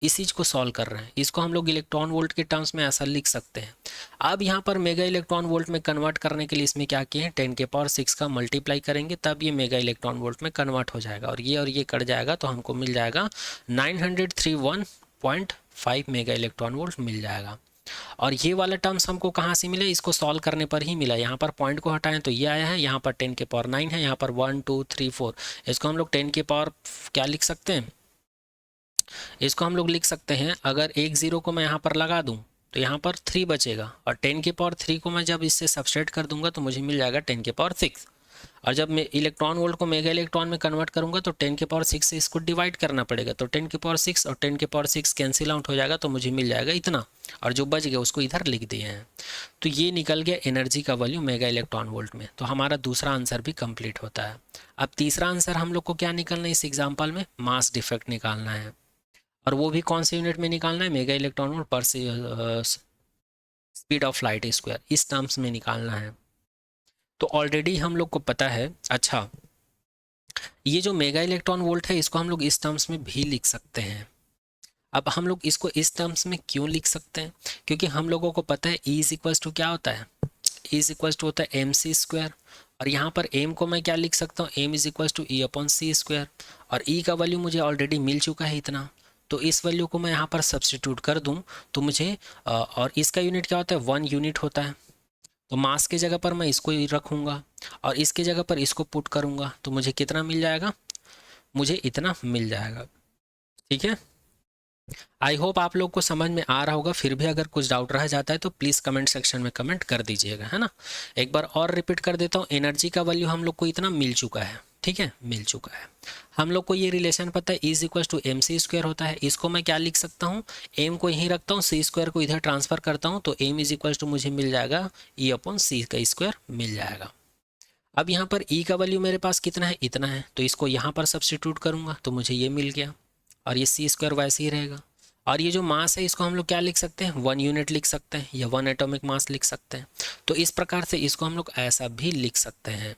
इस चीज़ को सॉल्व कर रहे हैं। इसको हम लोग इलेक्ट्रॉन वोल्ट के टर्म्स में ऐसा लिख सकते हैं। अब यहाँ पर मेगा इलेक्ट्रॉन वोल्ट में कन्वर्ट करने के लिए इसमें क्या किए हैं, 10⁶ का मल्टीप्लाई करेंगे, तब ये मेगा इलेक्ट्रॉन वोल्ट में कन्वर्ट हो जाएगा, और ये कट जाएगा तो हमको मिल जाएगा 903.1.5 मेगा इलेक्ट्रॉन वोल्ट मिल जाएगा। और ये वाला टर्म्स हमको कहाँ से मिला, इसको सॉल्व करने पर ही मिला। यहाँ पर पॉइंट को हटाएं तो ये आया है, यहाँ पर 10⁹ है, यहाँ पर 1 2 3 4। इसको हम लोग 10⁻, क्या लिख सकते हैं, इसको हम लोग लिख सकते हैं, अगर एक ज़ीरो को मैं यहाँ पर लगा दूँ तो यहाँ पर 3 बचेगा, और 10⁻³ को मैं जब इससे सब्सट्रैक्ट कर दूंगा तो मुझे मिल जाएगा 10⁻⁶। और जब मैं इलेक्ट्रॉन वोल्ट को मेगा इलेक्ट्रॉन में कन्वर्ट करूंगा तो 10⁻⁶ से इसको डिवाइड करना पड़ेगा, तो 10⁻⁶ और 10⁻⁶ कैंसिल आउट हो जाएगा, तो मुझे मिल जाएगा इतना, और जो बच गया उसको इधर लिख दिए हैं। तो ये निकल गया एनर्जी का वैल्यू मेगा इलेक्ट्रॉन वोल्ट में। तो हमारा दूसरा आंसर भी कंप्लीट होता है। अब तीसरा आंसर हम लोग को क्या निकलना है, इस एग्जाम्पल में मास डिफेक्ट निकालना है, और वो भी कौन से यूनिट में निकालना है, मेगा इलेक्ट्रॉन वोल्ट पर स्पीड ऑफ लाइट स्क्वायर, इस टर्म्स में निकालना है। तो ऑलरेडी हम लोग को पता है, अच्छा ये जो मेगा इलेक्ट्रॉन वोल्ट है इसको हम लोग इस टर्म्स में भी लिख सकते हैं। अब हम लोग इसको इस टर्म्स में क्यों लिख सकते हैं, क्योंकि हम लोगों को पता है E इक्वल्स टू क्या होता है, E इक्वल्स टू होता है mc², और यहाँ पर m को मैं क्या लिख सकता हूँ, m इक्वल्स टू E/c², और E का वैल्यू मुझे ऑलरेडी मिल चुका है इतना, तो इस वैल्यू को मैं यहाँ पर सब्सटीट्यूट कर दूँ तो मुझे और इसका यूनिट क्या होता है, 1 यूनिट होता है, तो मास के जगह पर मैं इसको ही रखूँगा और इसके जगह पर इसको पुट करूँगा, तो मुझे कितना मिल जाएगा, मुझे इतना मिल जाएगा। ठीक है, आई होप आप लोग को समझ में आ रहा होगा। फिर भी अगर कुछ डाउट रह जाता है तो प्लीज़ कमेंट सेक्शन में कमेंट कर दीजिएगा, है ना। एक बार और रिपीट कर देता हूँ, एनर्जी का वैल्यू हम लोग को इतना मिल चुका है, ठीक है, मिल चुका है। हम लोग को ये रिलेशन पता है, E इक्वल्स टू mc² होता है। इसको मैं क्या लिख सकता हूँ, m को यहीं रखता हूँ, c² को इधर ट्रांसफ़र करता हूँ, तो m इक्वल्स टू मुझे मिल जाएगा E/c² मिल जाएगा। अब यहाँ पर E का वैल्यू मेरे पास कितना है, इतना है, तो इसको यहाँ पर सब्सटीट्यूट करूँगा तो मुझे ये मिल गया, और ये c² वैसे ही रहेगा। और ये जो मास है इसको हम लोग क्या लिख सकते हैं, 1 यूनिट लिख सकते हैं, या 1 एटॉमिक मास लिख सकते हैं। तो इस प्रकार से इसको हम लोग ऐसा भी लिख सकते हैं।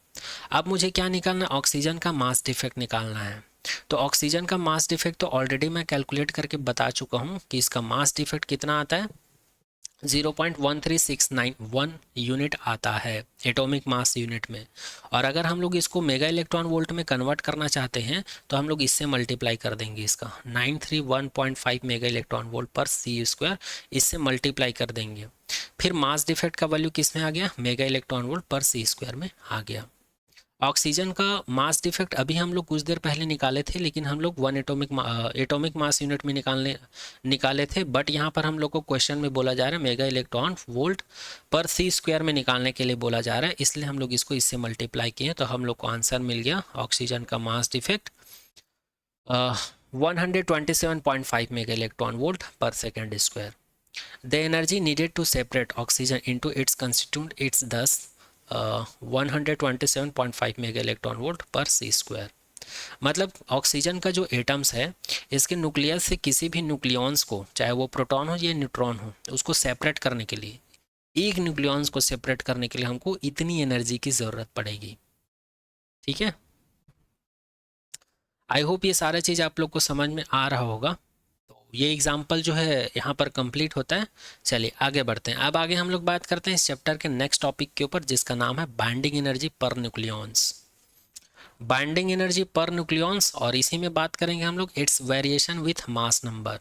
अब मुझे क्या निकालना है, ऑक्सीजन का मास डिफेक्ट निकालना है। तो ऑक्सीजन का मास डिफेक्ट तो ऑलरेडी मैं कैलकुलेट करके बता चुका हूँ कि इसका मास डिफेक्ट कितना आता है, 0.13691 यूनिट आता है एटॉमिक मास यूनिट में। और अगर हम लोग इसको मेगा इलेक्ट्रॉन वोल्ट में कन्वर्ट करना चाहते हैं तो हम लोग इससे मल्टीप्लाई कर देंगे, इसका 931.5 मेगा इलेक्ट्रॉन वोल्ट पर c², इससे मल्टीप्लाई कर देंगे। फिर मास डिफेक्ट का वैल्यू किस में आ गया, मेगा इलेक्ट्रॉन वोल्ट पर c² में आ गया। ऑक्सीजन का मास डिफेक्ट अभी हम लोग कुछ देर पहले निकाले थे, लेकिन हम लोग 1 एटॉमिक मास यूनिट में निकाले थे, बट यहाँ पर हम लोग को क्वेश्चन में बोला जा रहा है मेगा इलेक्ट्रॉन वोल्ट पर c² में निकालने के लिए बोला जा रहा है, इसलिए हम लोग इसको इससे मल्टीप्लाई किए, तो हम लोग को आंसर मिल गया ऑक्सीजन का mass defect 127.5 mega electron volt पर second square. The energy needed to separate oxygen into its constituent its दस 127.5 मेगा इलेक्ट्रॉन वोल्ट पर c²। मतलब ऑक्सीजन का जो एटम्स है इसके न्यूक्लियस से किसी भी न्यूक्लियॉन्स को, चाहे वो प्रोटॉन हो या न्यूट्रॉन हो, उसको सेपरेट करने के लिए, एक न्यूक्लियॉन्स को सेपरेट करने के लिए हमको इतनी एनर्जी की ज़रूरत पड़ेगी। ठीक है, आई होप ये सारा चीज़ आप लोग को समझ में आ रहा होगा। ये एग्जाम्पल जो है यहाँ पर कंप्लीट होता है। चलिए आगे बढ़ते हैं। अब आगे हम लोग बात करते हैं इस चैप्टर के नेक्स्ट टॉपिक के ऊपर, जिसका नाम है binding energy per nucleons. Binding energy per nucleons, और इसी में बात करेंगे हम लोग it's variation with mass number.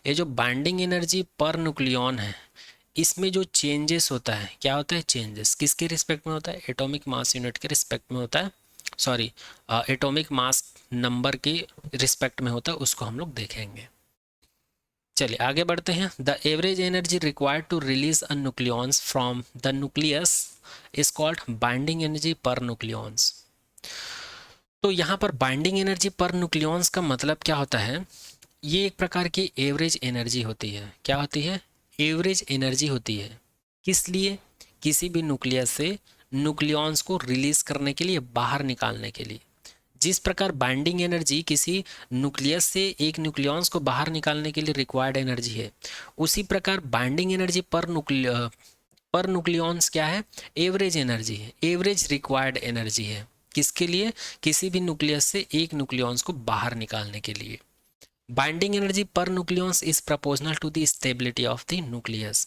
ये जो बाइंडिंग एनर्जी पर न्यूक्लियॉन है इसमें जो चेंजेस होता है, क्या होता है चेंजेस, किसके रिस्पेक्ट में होता है, एटॉमिक मास यूनिट के रिस्पेक्ट में होता है, सॉरी एटॉमिक मास नंबर के रिस्पेक्ट में होता है, उसको हम लोग देखेंगे। चलिए आगे बढ़ते हैं। The average energy required to release a nucleons from the nucleus is called binding energy per nucleons. तो यहाँ पर बाइंडिंग एनर्जी पर न्यूक्लियॉन्स का मतलब क्या होता है, ये एक प्रकार की एवरेज एनर्जी होती है। क्या होती है, एवरेज एनर्जी होती है। किस लिए, किसी भी न्यूक्लियस से न्यूक्लियॉन्स को रिलीज करने के लिए, बाहर निकालने के लिए। जिस प्रकार बाइंडिंग एनर्जी किसी न्यूक्लियस से एक न्यूक्लियॉन्स को बाहर निकालने के लिए रिक्वायर्ड एनर्जी है, उसी प्रकार बाइंडिंग एनर्जी पर पर न्यूक्लियॉन्स क्या है, एवरेज एनर्जी है, एवरेज रिक्वायर्ड एनर्जी है, किसके लिए, किसी भी न्यूक्लियस से एक न्यूक्लियॉन्स को बाहर निकालने के लिए। Binding energy per nucleons is proportional to the stability of the nucleus.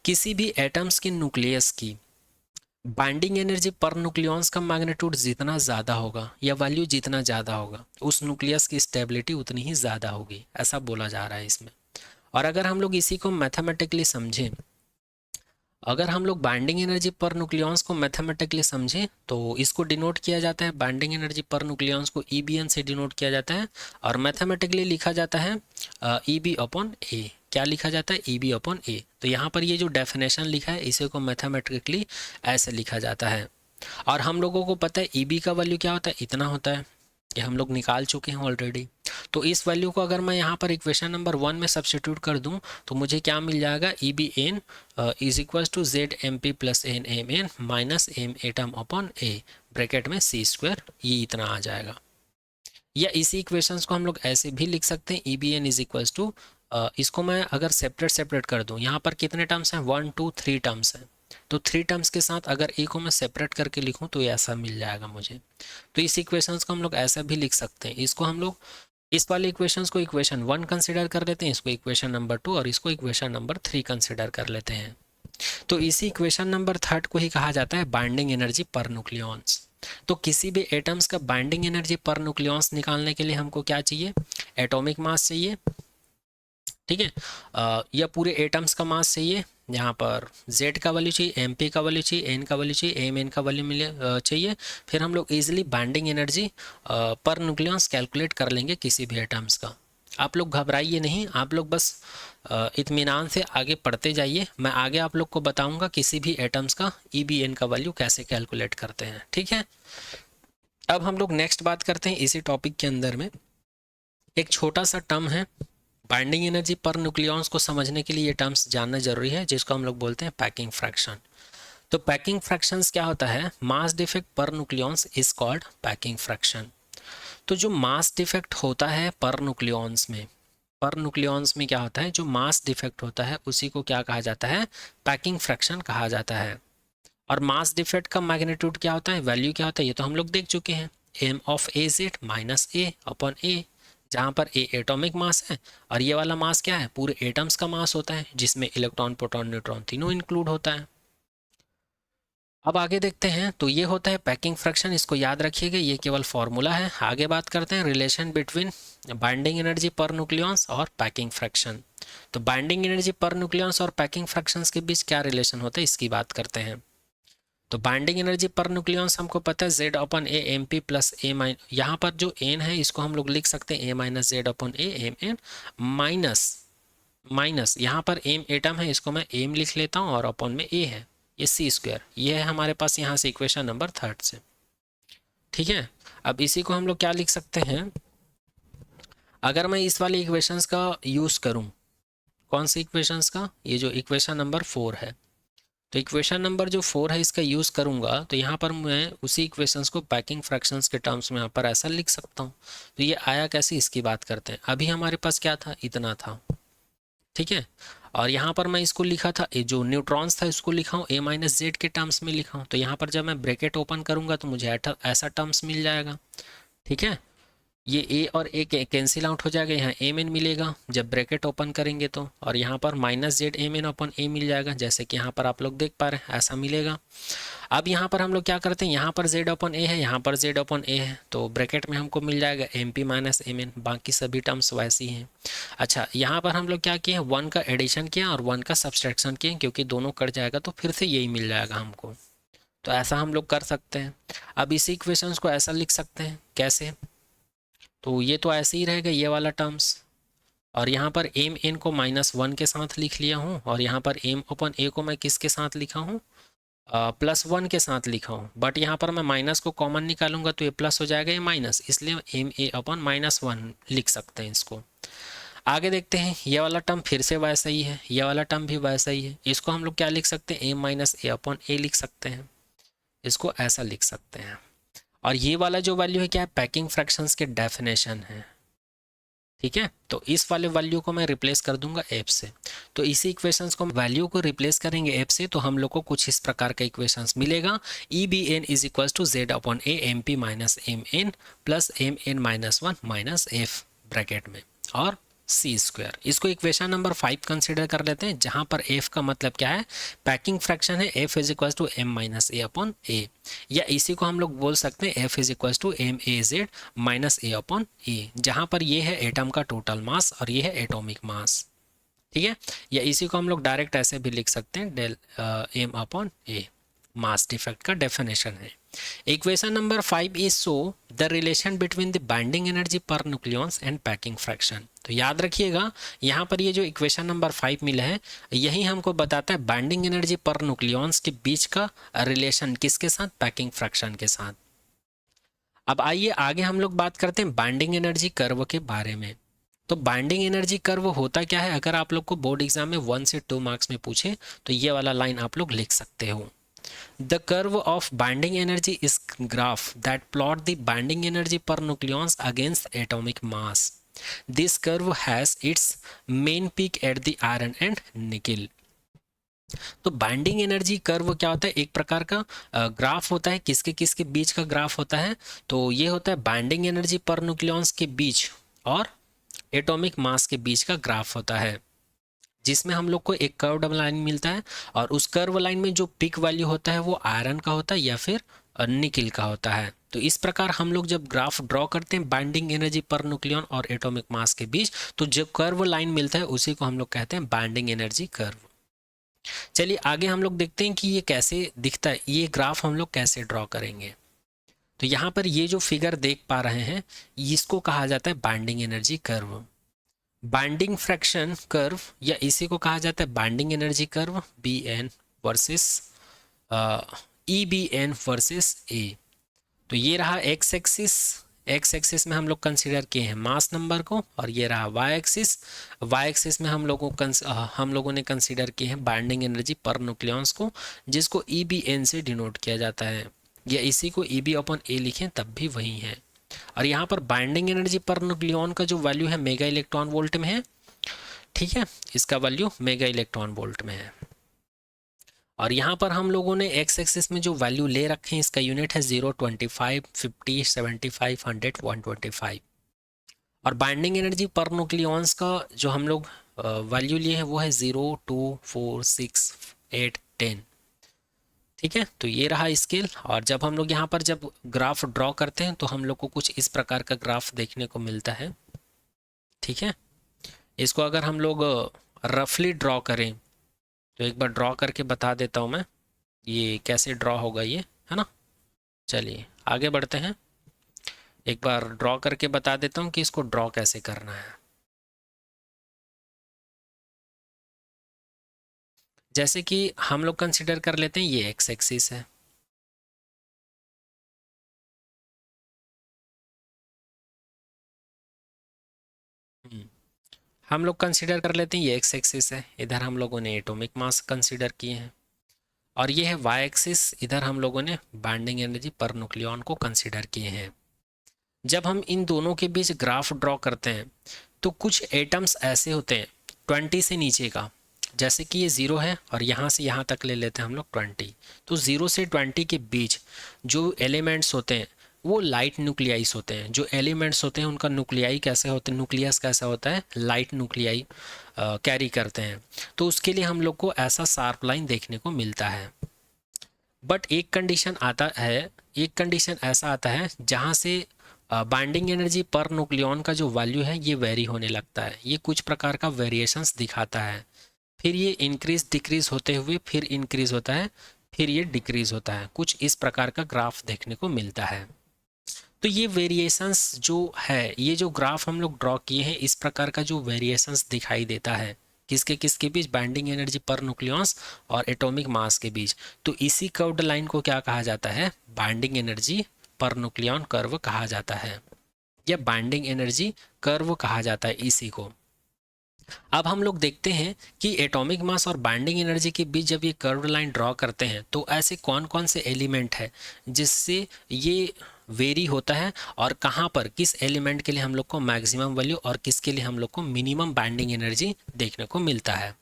किसी भी एटम्स के न्यूक्लियस की बाइंडिंग एनर्जी पर न्यूक्लियॉन्स का मैग्नीट्यूड जितना ज़्यादा होगा या वैल्यू जितना ज़्यादा होगा, उस न्यूक्लियस की स्टेबिलिटी उतनी ही ज़्यादा होगी, ऐसा बोला जा रहा है इसमें। और अगर हम लोग इसी को मैथमेटिकली समझें, अगर हम लोग बाइंडिंग एनर्जी पर न्यूक्लियॉन्स को मैथमेटिकली समझें तो इसको डिनोट किया जाता है, बाइंडिंग एनर्जी पर न्यूक्लियॉन्स को EBN से डिनोट किया जाता है, और मैथमेटिकली लिखा जाता है EB/A। क्या लिखा जाता है, EB/A। तो यहाँ पर ये जो डेफिनेशन लिखा है इसे को मैथमेटिकली ऐसे लिखा जाता है। और हम लोगों को पता है EB का वैल्यू क्या होता है, इतना होता है, ये हम लोग निकाल चुके हैं ऑलरेडी। तो इस वैल्यू को अगर मैं यहाँ पर इक्वेशन नंबर 1 में सब्स्टिट्यूट कर दूँ तो मुझे क्या मिल जाएगा, EBN is equals to ZMP plus NMN minus M atom bracket में C², ये इतना आ जाएगा। या इसी इक्वेशंस को हम लोग ऐसे भी लिख सकते हैं, EBN इज इक्वल्स टू, इसको मैं अगर सेपरेट कर दूँ, यहाँ पर कितने टर्म्स हैं, 1 2 3 टर्म्स हैं, तो 3 टर्म्स के साथ अगर ए को मैं सेपरेट करके लिखूं तो ऐसा मिल जाएगा मुझे। तो इस इक्वेशंस को हम लोग ऐसा भी लिख सकते हैं, इसको हम लोग इस वाले इक्वेशंस को इक्वेशन 1 कंसिडर कर लेते हैं, इसको इक्वेशन नंबर 2 और इसको इक्वेशन नंबर 3 कंसिडर कर लेते हैं। तो इसी इक्वेशन नंबर 3 को ही कहा जाता है बाइंडिंग एनर्जी पर न्यूक्लियॉन्स। तो किसी भी एटम्स का बाइंडिंग एनर्जी पर न्यूक्लियॉन्स निकालने के लिए हमको क्या चाहिए, एटॉमिक मास चाहिए, ठीक है, या पूरे एटम्स का मास चाहिए, यहाँ पर Z का वैल्यू चाहिए, MP का वैल्यू चाहिए, N का वैल्यू चाहिए, MN का वैल्यू मिले चाहिए। फिर हम लोग easily binding energy per nucleons calculate कर लेंगे किसी भी एटम्स का। आप लोग घबराइए नहीं, आप लोग बस इत्मीनान से आगे पढ़ते जाइए, मैं आगे आप लोग को बताऊंगा किसी भी एटम्स का EBN का वैल्यू कैसे कैलकुलेट करते हैं, ठीक है। अब हम लोग नेक्स्ट बात करते हैं इसी टॉपिक के अंदर में, एक छोटा सा टर्म है बाइंडिंग एनर्जी पर न्यूक्लियॉन्स को समझने के लिए ये टर्म्स जानना जरूरी है, जिसको हम लोग बोलते हैं पैकिंग फ्रैक्शन। तो पैकिंग फ्रैक्शंस क्या होता है, मास डिफेक्ट पर nucleons is called packing fraction. तो जो मास डिफेक्ट होता है पर न्यूक्लियॉन्स में, पर न्यूक्लियॉन्स में क्या होता है, जो मास डिफेक्ट होता है उसी को क्या कहा जाता है, पैकिंग फ्रैक्शन कहा जाता है। और मास डिफेक्ट का मैग्नीट्यूड क्या होता है, वैल्यू क्या होता है, ये तो हम लोग देख चुके हैं, M/A(Z) माइनस A/A, जहाँ पर A एटॉमिक मास है और ये वाला मास क्या है, पूरे एटम्स का मास होता है, जिसमें इलेक्ट्रॉन प्रोटॉन न्यूट्रॉन तीनों इंक्लूड होता है। अब आगे देखते हैं, तो ये होता है पैकिंग फ्रैक्शन, इसको याद रखिएगा, ये केवल फॉर्मूला है। आगे बात करते हैं relation between binding energy per nucleons और पैकिंग फ्रैक्शन। तो बाइंडिंग एनर्जी पर न्यूक्लियॉन्स और पैकिंग फ्रैक्शंस के बीच क्या रिलेशन होता है, इसकी बात करते हैं। तो बाइंडिंग एनर्जी पर न्यूक्लियॉन्स हमको पता है Z/A MP प्लस A-, यहाँ पर जो N है इसको हम लोग लिख सकते हैं A-Z/A MN माइनस यहाँ पर M एटम है, इसको मैं M लिख लेता हूँ, और अपॉन में A है, ये C², ये है हमारे पास यहाँ से इक्वेशन नंबर 3 से, ठीक है। अब इसी को हम लोग क्या लिख सकते हैं, अगर मैं इस वाले इक्वेशंस का यूज़ करूँ, कौन सी इक्वेशंस का, ये जो इक्वेशन नंबर 4 है, तो इक्वेशन नंबर जो 4 है इसका यूज़ करूँगा तो यहाँ पर मैं उसी इक्वेशंस को पैकिंग फ्रैक्शंस के टर्म्स में यहाँ पर ऐसा लिख सकता हूँ। तो ये आया कैसे, इसकी बात करते हैं। अभी हमारे पास क्या था, इतना था, ठीक है, और यहाँ पर मैं इसको लिखा था, ये जो न्यूट्रॉन्स था इसको लिखा हूँ A-Z के टर्म्स में लिखा हूँ। तो यहाँ पर जब मैं ब्रैकेट ओपन करूँगा तो मुझे ऐसा टर्म्स मिल जाएगा, ठीक है। ये A और A कैंसिल आउट हो जाएगा, यहाँ MN मिलेगा जब ब्रैकेट ओपन करेंगे तो, और यहाँ पर -ZMN/A मिल जाएगा, जैसे कि यहाँ पर आप लोग देख पा रहे हैं, ऐसा मिलेगा। अब यहाँ पर हम लोग क्या करते हैं, यहाँ पर Z/A है, यहाँ पर Z/A है, तो ब्रैकेट में हमको मिल जाएगा MP माइनस MN, बाकी सभी टर्म्स वैसे ही हैं। अच्छा, यहाँ पर हम लोग क्या किए, 1 का एडिशन किया और 1 का सब्सट्रैक्शन किए, क्योंकि दोनों कट जाएगा तो फिर से यही मिल जाएगा हमको। तो ऐसा हम लोग कर सकते हैं। अब इसी इक्वेशंस को ऐसा लिख सकते हैं, कैसे, तो ये तो ऐसे ही रहेगा ये वाला टर्म्स, और यहाँ पर MN को -1 के साथ लिख लिया हूँ, और यहाँ पर M/A को मैं किसके साथ लिखा हूँ, +1 के साथ लिखा हूँ। बट यहाँ पर मैं माइनस को कॉमन निकालूंगा तो ये प्लस हो जाएगा, ये माइनस, इसलिए MA/-1 लिख सकते हैं इसको। आगे देखते हैं, ये वाला टर्म फिर से वैसा ही है, ये वाला टर्म भी वैसा ही है, इसको हम लोग क्या लिख सकते हैं, M-A/A लिख सकते हैं, इसको ऐसा लिख सकते हैं। और ये वाला जो वैल्यू है क्या है, पैकिंग फ्रैक्शंस के डेफिनेशन है, ठीक है, तो इस वाले वैल्यू को मैं रिप्लेस कर दूंगा एफ से। तो इसी इक्वेशंस को वैल्यू को रिप्लेस करेंगे एफ से, तो हम लोग को कुछ इस प्रकार का इक्वेशंस मिलेगा। E B N is equal to Z upon A M P minus M N plus M N minus one minus F bracket में और सी स्क्वायर। इसको इक्वेशन नंबर 5 कंसिडर कर लेते हैं, जहां पर एफ का मतलब क्या है, पैकिंग फ्रैक्शन है। F is equal to M minus A upon A, या इसी को हम लोग बोल सकते हैं F is equal to M A Z minus A upon A, जहां पर ये है एटम का टोटल मास और ये है एटॉमिक मास। ठीक है, या इसी को हम लोग डायरेक्ट ऐसे भी लिख सकते हैं, डेल एम अपॉन ए, मास डिफेक्ट का डेफिनेशन है। Equation number 5 is show the relation between the binding energy per nucleons and packing fraction. तो याद रखिएगा, यहाँ पर ये जो इक्वेशन नंबर 5 मिला है, यही हमको बताता है बाइंडिंग एनर्जी पर न्यूक्लियॉन्स के बीच का रिलेशन किसके साथ, पैकिंग फ्रैक्शन के साथ। अब आइए आगे हम लोग बात करते हैं बाइंडिंग एनर्जी कर्व के बारे में। तो बाइंडिंग एनर्जी कर्व होता क्या है, अगर आप लोग को बोर्ड एग्जाम में 1 से 2 मार्क्स में पूछे तो ये वाला लाइन आप लोग लिख सकते हो। The curve of binding energy is graph that plot the binding energy per nucleons against atomic mass. This curve has its main peak at the iron and nickel. तो बाइंडिंग एनर्जी कर्व क्या होता है, एक प्रकार का graph होता है। किसके किसके बीच का ग्राफ होता है, तो ये होता है बाइंडिंग एनर्जी पर न्यूक्लियॉन्स के बीच और एटॉमिक मास के बीच का ग्राफ होता है, जिसमें हम लोग को एक कर्व लाइन मिलता है और उस कर्व लाइन में जो पिक वैल्यू होता है वो आयरन का होता है या फिर निकिल का होता है। तो इस प्रकार हम लोग जब ग्राफ ड्रॉ करते हैं बाइंडिंग एनर्जी पर न्यूक्लियन और एटॉमिक मास के बीच, तो जो कर्व लाइन मिलता है उसी को हम लोग कहते हैं बाइंडिंग एनर्जी कर्व। चलिए आगे हम लोग देखते हैं कि ये कैसे दिखता है, ये ग्राफ हम लोग कैसे ड्रॉ करेंगे। तो यहाँ पर ये जो फिगर देख पा रहे हैं, इसको कहा जाता है binding energy curve, binding fraction curve, या इसी को कहा जाता है binding energy curve, B N versus E B N versus A. तो ये रहा एक्स एक्सिस, एक्स एक्सिस में हम लोग कंसीडर किए हैं मास नंबर को, और ये रहा वाई एक्सिस, वाई एक्सिस में हम लोगों ने कंसीडर किए हैं बाइंडिंग एनर्जी पर न्यूक्लियॉन्स को, जिसको ई बी एन से डिनोट किया जाता है, या इसी को ई बी अपॉन ए लिखें तब भी वही है। और यहाँ पर बाइंडिंग एनर्जी पर न्यूक्लियॉन का जो वैल्यू है मेगा इलेक्ट्रॉन वोल्ट में है। ठीक है, इसका वैल्यू मेगा इलेक्ट्रॉन वोल्ट में है। और यहाँ पर हम लोगों ने एक्स एक्सिस में जो वैल्यू ले रखे हैं, इसका यूनिट है 0, 25, 50, 75, 100, 125। और बाइंडिंग एनर्जी पर न्यूक्लियॉन्स का जो हम लोग वैल्यू लिए हैं वो है 0, 2, 4, 6, 8, 10। ठीक है, तो ये रहा स्केल। और जब हम लोग यहाँ पर जब ग्राफ ड्रॉ करते हैं तो हम लोग को कुछ इस प्रकार का ग्राफ देखने को मिलता है। ठीक है, इसको अगर हम लोग रफली ड्रॉ करें तो एक बार ड्रॉ करके बता देता हूँ मैं ये कैसे ड्रॉ होगा, ये है ना। चलिए आगे बढ़ते हैं, एक बार ड्रॉ करके बता देता हूँ कि इसको ड्रॉ कैसे करना है। जैसे कि हम लोग कंसिडर कर लेते हैं ये एक्स एक्सिस है, हम लोग कंसिडर कर लेते हैं ये एक्स एक्सिस है, इधर हम लोगों ने एटॉमिक मास कंसिडर किए हैं, और ये है वाई एक्सिस, इधर हम लोगों ने बाइंडिंग एनर्जी पर न्यूक्लियॉन को कंसिडर किए हैं। जब हम इन दोनों के बीच ग्राफ ड्रॉ करते हैं तो कुछ एटम्स ऐसे होते हैं 20 से नीचे का, जैसे कि ये 0 है और यहाँ से यहाँ तक ले लेते हैं हम लोग 20। तो 0 से 20 के बीच जो एलिमेंट्स होते हैं वो लाइट न्यूक्लियाइस होते हैं। जो एलिमेंट्स होते हैं उनका न्यूक्लियाई कैसे होते हैं, न्यूक्लियस कैसा होता है, लाइट न्यूक्लियाई कैरी करते हैं। तो उसके लिए हम लोग को ऐसा शार्प लाइन देखने को मिलता है। बट एक कंडीशन आता है, एक कंडीशन ऐसा आता है जहाँ से बाइंडिंग एनर्जी पर न्यूक्लियॉन का जो वैल्यू है ये वेरी होने लगता है, ये कुछ प्रकार का वेरिएशंस दिखाता है। फिर ये इंक्रीज डिक्रीज होते हुए फिर इंक्रीज होता है, फिर ये डिक्रीज होता है, कुछ इस प्रकार का ग्राफ देखने को मिलता है। तो ये वेरिएशंस जो है, ये जो ग्राफ हम लोग ड्रॉ किए हैं, इस प्रकार का जो वेरिएशंस दिखाई देता है किसके किसके बीच, बाइंडिंग एनर्जी पर न्यूक्लियॉन्स और एटॉमिक मास के बीच, तो इसी कर्व्ड लाइन को क्या कहा जाता है, बाइंडिंग एनर्जी पर न्यूक्लियॉन कर्व कहा जाता है, या बाइंडिंग एनर्जी कर्व कहा जाता है इसी को। अब हम लोग देखते हैं कि एटॉमिक मास और बाइंडिंग एनर्जी के बीच जब ये कर्व लाइन ड्रॉ करते हैं तो ऐसे कौन कौन से एलिमेंट है जिससे ये वेरी होता है, और कहाँ पर किस एलिमेंट के लिए हम लोग को मैक्सिमम वैल्यू और किसके लिए हम लोग को मिनिमम बाइंडिंग एनर्जी देखने को मिलता है।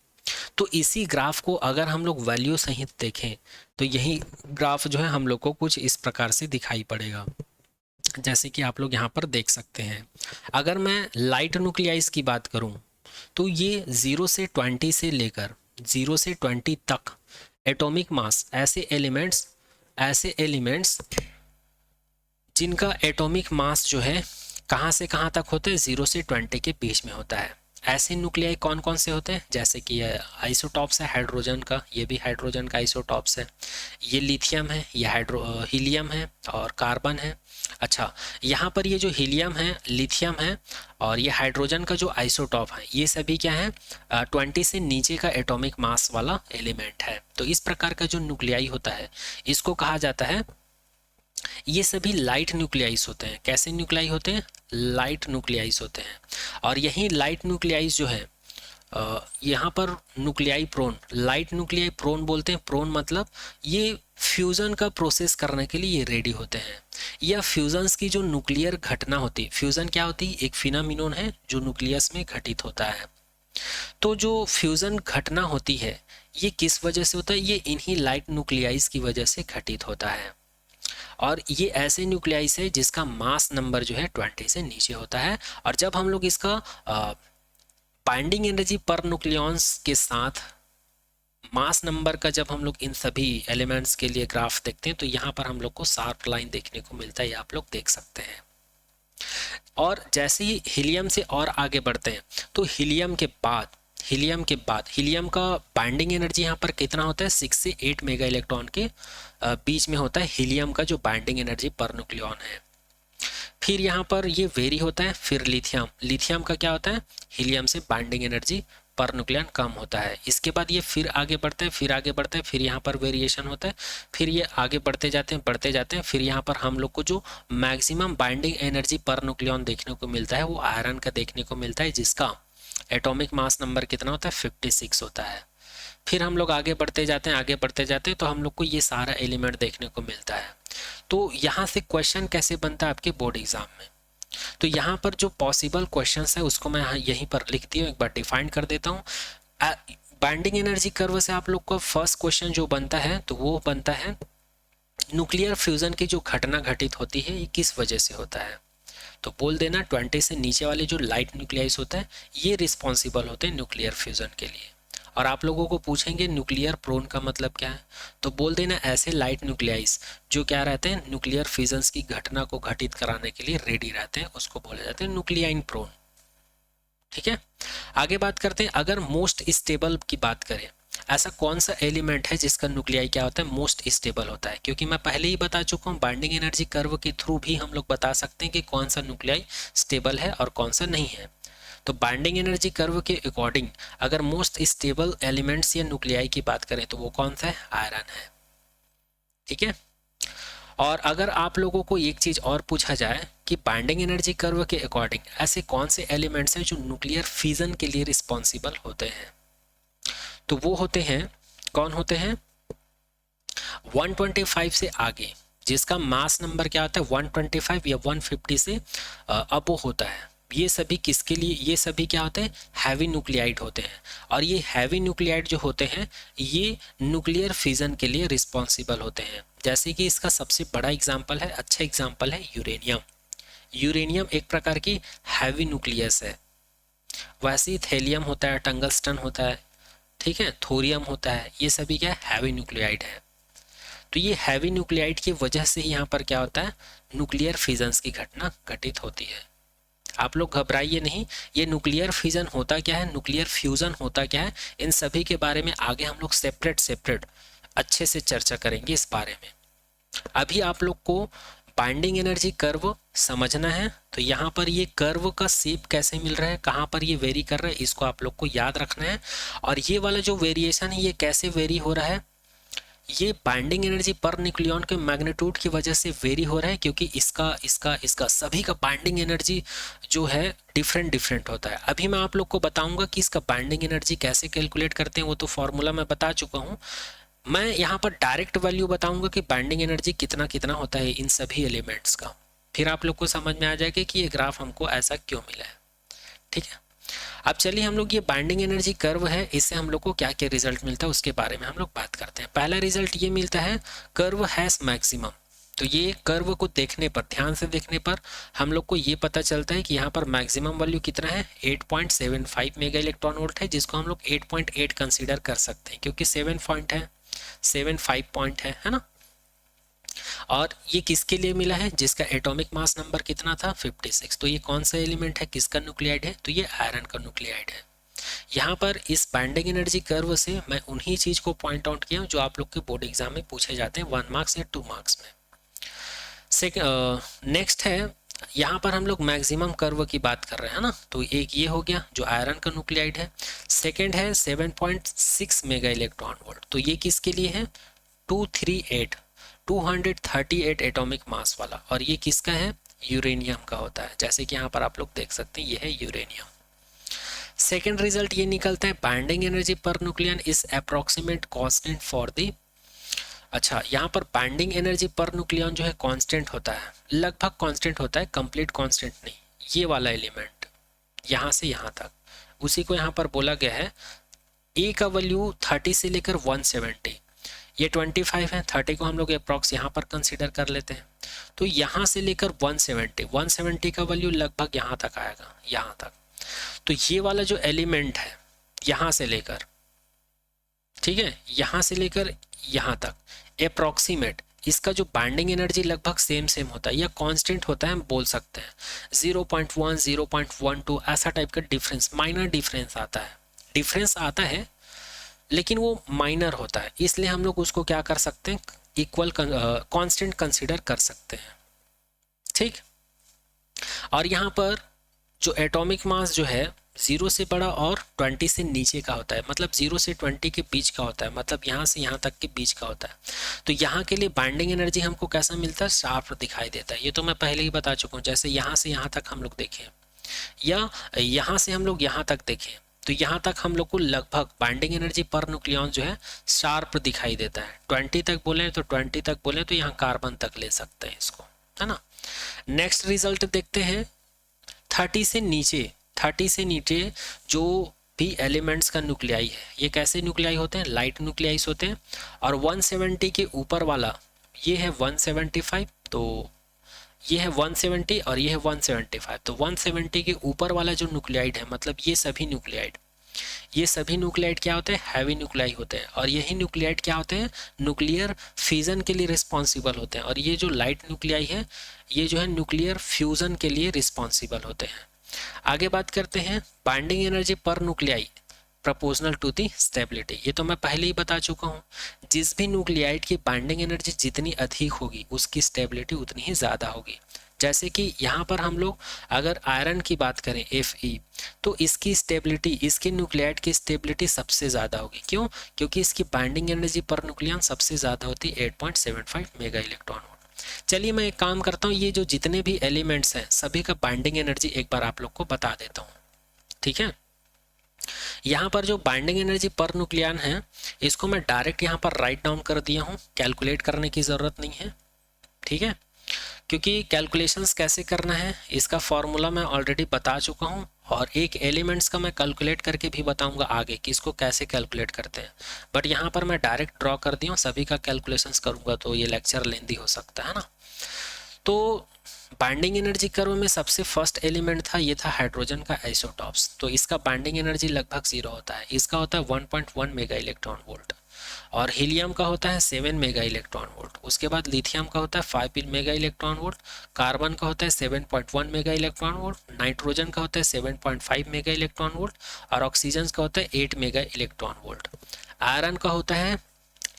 तो इसी ग्राफ को अगर हम लोग वैल्यू सहित देखें तो यही ग्राफ जो है हम लोग को कुछ इस प्रकार से दिखाई पड़ेगा, जैसे कि आप लोग यहाँ पर देख सकते हैं। अगर मैं लाइट न्यूक्लियाइज की बात करूँ तो ये 0 से 20 से लेकर 0 से 20 तक एटॉमिक मास ऐसे एलिमेंट्स जिनका एटॉमिक मास जो है कहाँ से कहाँ तक होते हैं, 0 से 20 के बीच में होता है। ऐसे न्यूक्लियाई कौन कौन से होते हैं, जैसे कि ये आइसोटॉप्स है हाइड्रोजन का, ये भी हाइड्रोजन का आइसोटॉप्स है, ये लिथियम है, ये हीलियम है और कार्बन है। अच्छा, यहाँ पर ये जो हीलियम है, लिथियम है और ये हाइड्रोजन का जो आइसोटॉप है, ये सभी क्या है 20 से नीचे का एटॉमिक मास वाला एलिमेंट है। तो इस प्रकार का जो न्यूक्लियाई होता है इसको कहा जाता है, ये सभी लाइट न्यूक्लियाइज होते हैं। कैसे न्यूक्लियाई होते हैं, लाइट न्यूक्लियाइज होते हैं। और यही लाइट न्यूक्लियाइज जो है यहाँ पर nuclei prone, light nuclei prone बोलते हैं। प्रोन मतलब ये फ्यूजन का प्रोसेस करने के लिए ये रेडी होते हैं। या फ्यूजन्स की जो न्यूक्लियर घटना होती है, फ्यूजन क्या होती है, एक फिनोमिनन है जो न्यूक्लियस में घटित होता है। तो जो फ्यूजन घटना होती है ये किस वजह से होता है, ये इन्हीं लाइट न्यूक्लियाइज की वजह से घटित होता है। और ये ऐसे न्यूक्लियाइज है जिसका मास नंबर जो है 20 से नीचे होता है। और जब हम लोग इसका बाइंडिंग एनर्जी पर न्यूक्लियॉन्स के साथ मास नंबर का जब हम लोग इन सभी एलिमेंट्स के लिए ग्राफ देखते हैं तो यहाँ पर हम लोग को शार्प लाइन देखने को मिलता है, ये आप लोग देख सकते हैं। और जैसे ही हीलियम से और आगे बढ़ते हैं तो हीलियम का बाइंडिंग एनर्जी यहाँ पर कितना होता है, 6 से 8 मेगा इलेक्ट्रॉन के बीच में होता है हीलियम का जो बाइंडिंग एनर्जी पर न्यूक्लियॉन है। फिर यहाँ पर ये वेरी होता है। फिर लिथियम का क्या होता है, हीलियम से बाइंडिंग एनर्जी पर न्यूक्लियन कम होता है। इसके बाद ये फिर आगे बढ़ता है, फिर यहाँ पर वेरिएशन होता है, फिर ये आगे बढ़ते जाते हैं। फिर यहाँ पर हम लोग को जो maximum binding energy per nucleon देखने को मिलता है वो आयरन का देखने को मिलता है, जिसका एटॉमिक मास नंबर कितना होता है, 56 होता है। फिर हम लोग आगे बढ़ते जाते हैं तो हम लोग को ये सारा एलिमेंट देखने को मिलता है। तो यहाँ से क्वेश्चन कैसे बनता है आपके बोर्ड एग्जाम में, तो यहाँ पर जो पॉसिबल क्वेश्चंस है उसको मैं यहीं पर लिख दिया, एक बार डिफाइन कर देता हूँ। बाइंडिंग एनर्जी कर्व से आप लोग को फर्स्ट क्वेश्चन जो बनता है तो वो बनता है न्यूक्लियर फ्यूजन की जो घटना घटित होती है ये किस वजह से होता है। तो बोल देना 20 से नीचे वाले जो लाइट न्यूक्लियाइज होता है ये रिस्पॉन्सिबल होते हैं न्यूक्लियर फ्यूजन के लिए। और आप लोगों को पूछेंगे न्यूक्लियर प्रोन का मतलब क्या है, तो बोल देना ऐसे लाइट न्यूक्लियाइज जो क्या रहते हैं, न्यूक्लियर फ्यूजन्स की घटना को घटित कराने के लिए रेडी रहते हैं, उसको बोले जाते हैं न्यूक्लियाइन प्रोन। ठीक है, आगे बात करते हैं। अगर मोस्ट स्टेबल की बात करें, ऐसा कौन सा एलिमेंट है जिसका न्यूक्लियाई क्या होता है, मोस्ट स्टेबल होता है। क्योंकि मैं पहले ही बता चुका हूँ बाइंडिंग एनर्जी कर्व के थ्रू भी हम लोग बता सकते हैं कि कौन सा न्यूक्लियाई स्टेबल है और कौन सा नहीं है। तो बाइंडिंग एनर्जी कर्व के अकॉर्डिंग अगर मोस्ट स्टेबल एलिमेंट्स या न्यूक्लियाई की बात करें तो वो कौन सा है, आयरन है। ठीक है, और अगर आप लोगों को एक चीज और पूछा जाए कि बाइंडिंग एनर्जी कर्व के अकॉर्डिंग ऐसे कौन से एलिमेंट्स हैं जो न्यूक्लियर फिजन के लिए रिस्पॉन्सिबल होते हैं, तो वो होते हैं, कौन होते हैं, 125 से आगे जिसका मास नंबर क्या होता है 125 या 150 से अबो होता है। ये सभी किसके लिए, ये सभी क्या होते हैं, हैवी न्यूक्लियाइड होते हैं। और ये हैवी न्यूक्लियाइड जो होते हैं ये न्यूक्लियर फिजन के लिए रिस्पॉन्सिबल होते हैं। जैसे कि इसका सबसे बड़ा एग्जाम्पल है, अच्छा एग्जाम्पल है यूरेनियम। यूरेनियम एक प्रकार की हैवी न्यूक्लियस है। वैसे ही थेलियम होता है, टंगस्टन होता है, ठीक है, थोरियम होता है, ये सभी क्या है, हैवी न्यूक्लियाइड है। तो ये हैवी न्यूक्लियाइड की वजह से यहाँ पर क्या होता है, न्यूक्लियर फिजन्स की घटना घटित होती है। आप लोग घबराइए नहीं, ये न्यूक्लियर फिजन होता क्या है, न्यूक्लियर फ्यूजन होता क्या है, इन सभी के बारे में आगे हम लोग सेपरेट अच्छे से चर्चा करेंगे इस बारे में। अभी आप लोग को बाइंडिंग एनर्जी कर्व समझना है। तो यहाँ पर ये कर्व का शेप कैसे मिल रहा है, कहाँ पर ये वेरी कर रहा है, इसको आप लोग को याद रखना है। और ये वाला जो वेरिएशन है ये कैसे वेरी हो रहा है, ये बाइंडिंग एनर्जी पर न्यूक्लियन के मैग्नीट्यूड की वजह से वेरी हो रहा है, क्योंकि इसका सभी का बाइंडिंग एनर्जी जो है डिफरेंट डिफरेंट होता है। अभी मैं आप लोग को बताऊंगा कि इसका बाइंडिंग एनर्जी कैसे कैलकुलेट करते हैं, वो तो फॉर्मूला मैं बता चुका हूँ। मैं यहाँ पर डायरेक्ट वैल्यू बताऊंगा कि बाइंडिंग एनर्जी कितना कितना होता है इन सभी एलिमेंट्स का, फिर आप लोग को समझ में आ जाएगा कि ये ग्राफ हमको ऐसा क्यों मिला है। ठीक है, अब चलिए हम लोग ये बाइंडिंग एनर्जी कर्व है, इससे हम लोग को क्या क्या रिजल्ट मिलता है उसके बारे में हम लोग बात करते हैं। पहला रिजल्ट ये मिलता है कर्व हैज मैक्सिमम। तो ये कर्व को देखने पर, ध्यान से देखने पर हम लोग को ये पता चलता है कि यहाँ पर मैक्सिमम वैल्यू कितना है, 8.75 मेगा इलेक्ट्रॉन वोल्ट है, जिसको हम लोग 8.8 कंसीडर कर सकते हैं, क्योंकि 7 पॉइंट है, 7.5 पॉइंट है ना। और ये किसके लिए मिला है, जिसका एटॉमिक मास नंबर कितना था, 56। तो ये कौन सा एलिमेंट है, किसका न्यूक्लियाइड है, तो ये आयरन का न्यूक्लियाइड है। यहाँ पर इस बाइंडिंग एनर्जी कर्व से मैं उन्हीं चीज को पॉइंट आउट किया जो आप लोग के बोर्ड एग्जाम में पूछे जाते हैं 1 मार्क्स या 2 मार्क्स में। नेक्स्ट है, यहाँ पर हम लोग मैक्सिमम कर्व की बात कर रहे हैं ना, तो एक ये हो गया जो आयरन का न्यूक्लियाइड है। सेकेंड है 7.6 मेगा इलेक्ट्रॉन वोल्ट, तो ये किसके लिए है, 238 एटॉमिक मास वाला, और ये किसका है, यूरेनियम का होता है, जैसे कि यहाँ पर आप लोग देख सकते हैं ये है यूरेनियम। सेकेंड रिजल्ट ये निकलता है binding energy per nucleon is approximate constant for the, अच्छा यहाँ पर बाइंडिंग एनर्जी पर न्यूक्लियन जो है कांस्टेंट होता है, लगभग कांस्टेंट होता है, कंप्लीट कांस्टेंट नहीं। ये वाला एलिमेंट यहाँ से यहाँ तक, उसी को यहाँ पर बोला गया है। ए का वैल्यू 30 से लेकर 170, ये 25 है, 30 को हम लोग अप्रॉक्स यहाँ पर कंसीडर कर लेते हैं। तो यहाँ से लेकर 170 का वैल्यू लगभग यहाँ तक आएगा, यहाँ तक। तो ये वाला जो एलिमेंट है यहाँ से लेकर, ठीक है, यहाँ से लेकर यहाँ तक अप्रॉक्सीमेट, इसका जो बाइंडिंग एनर्जी लगभग सेम होता है या कांस्टेंट होता है, हम बोल सकते हैं 0.1 0.12 ऐसा टाइप का डिफरेंस, माइनर डिफरेंस आता है, लेकिन वो माइनर होता है, इसलिए हम लोग उसको क्या कर सकते हैं, इक्वल कांस्टेंट कंसीडर कर सकते हैं। ठीक, और यहाँ पर जो एटॉमिक मास जो है 0 से बड़ा और 20 से नीचे का होता है, मतलब 0 से 20 के बीच का होता है, मतलब यहाँ से यहाँ तक के बीच का होता है। तो यहाँ के लिए बाइंडिंग एनर्जी हमको कैसा मिलता है, शार्प दिखाई देता है। ये तो मैं पहले ही बता चुका हूँ, जैसे यहाँ से यहाँ तक हम लोग देखें या यहाँ से हम लोग यहाँ तक देखें, तो यहाँ तक हम लोग को लगभग बाइंडिंग एनर्जी पर न्यूक्लियन जो है शार्प दिखाई देता है। 20 तक बोले तो 20 तक बोले तो यहाँ कार्बन तक ले सकते हैं इसको, है ना। नेक्स्ट रिजल्ट देखते हैं 30 से नीचे जो भी एलिमेंट्स का न्यूक्लियाई है, ये कैसे न्यूक्लियाई होते हैं, लाइट न्यूक्लियाइस होते हैं। और 170 के ऊपर वाला ये है 175, तो ये है 170 और ये है 175, तो 170 के ऊपर वाला जो न्यूक्लियाइड है, मतलब ये सभी न्यूक्लियाइड क्या होते हैं, हैवी न्यूक्लियाई होते हैं। और यही न्यूक्लियाइड क्या होते हैं, न्यूक्लियर फिजन के लिए रिस्पॉन्सिबल होते हैं। और ये जो लाइट न्यूक्लियाई है ये जो है न्यूक्लियर फ्यूजन के लिए रिस्पॉन्सिबल होते हैं। आगे बात करते हैं binding energy per nuclei proportional to the stability. ये तो मैं पहले ही बता चुका हूँ, जिस भी न्यूक्लियाइड की बाइंडिंग एनर्जी जितनी अधिक होगी उसकी स्टेबिलिटी उतनी ही ज़्यादा होगी। जैसे कि यहाँ पर हम लोग अगर आयरन की बात करें Fe, तो इसकी स्टेबिलिटी, इसके न्यूक्लियाइड की स्टेबिलिटी सबसे ज़्यादा होगी। क्यों, क्योंकि इसकी बाइंडिंग एनर्जी पर न्यूक्लियन सबसे ज़्यादा होती है 8.75 मेगा इलेक्ट्रॉन वोल्ट। चलिए मैं एक काम करता हूँ, ये जो जितने भी एलिमेंट्स हैं सभी का बाइंडिंग एनर्जी एक बार आप लोग को बता देता हूँ। ठीक है, यहाँ पर जो बाइंडिंग एनर्जी पर न्यूक्लियन है इसको मैं डायरेक्ट यहाँ पर राइट डाउन कर दिया हूँ, कैलकुलेट करने की ज़रूरत नहीं है। ठीक है, क्योंकि कैलकुलेशंस कैसे करना है इसका फॉर्मूला मैं ऑलरेडी बता चुका हूँ, और एक एलिमेंट्स का मैं कैलकुलेट करके भी बताऊंगा आगे कि इसको कैसे कैलकुलेट करते हैं। बट यहाँ पर मैं डायरेक्ट ड्रॉ कर दिया हूँ, सभी का कैलकुलेशंस करूँगा तो ये लेक्चर लेंदी हो सकता है ना। तो बाइंडिंग एनर्जी कर्व में सबसे फर्स्ट एलिमेंट था, ये था हाइड्रोजन का आइसोटॉप्स, तो इसका बाइंडिंग एनर्जी लगभग 0 होता है। इसका होता है 1.1 मेगा इलेक्ट्रॉन वोल्ट, और हीलियम का होता है 7 मेगा इलेक्ट्रॉन वोल्ट। उसके बाद लिथियम का होता है 5 मेगा इलेक्ट्रॉन वोल्ट, कार्बन का होता है 7.1 मेगा इलेक्ट्रॉन वोल्ट, नाइट्रोजन का होता है 7.5 मेगा इलेक्ट्रॉन वोल्ट, और ऑक्सीजन का होता है 8 मेगा इलेक्ट्रॉन वोल्ट। आयरन का होता है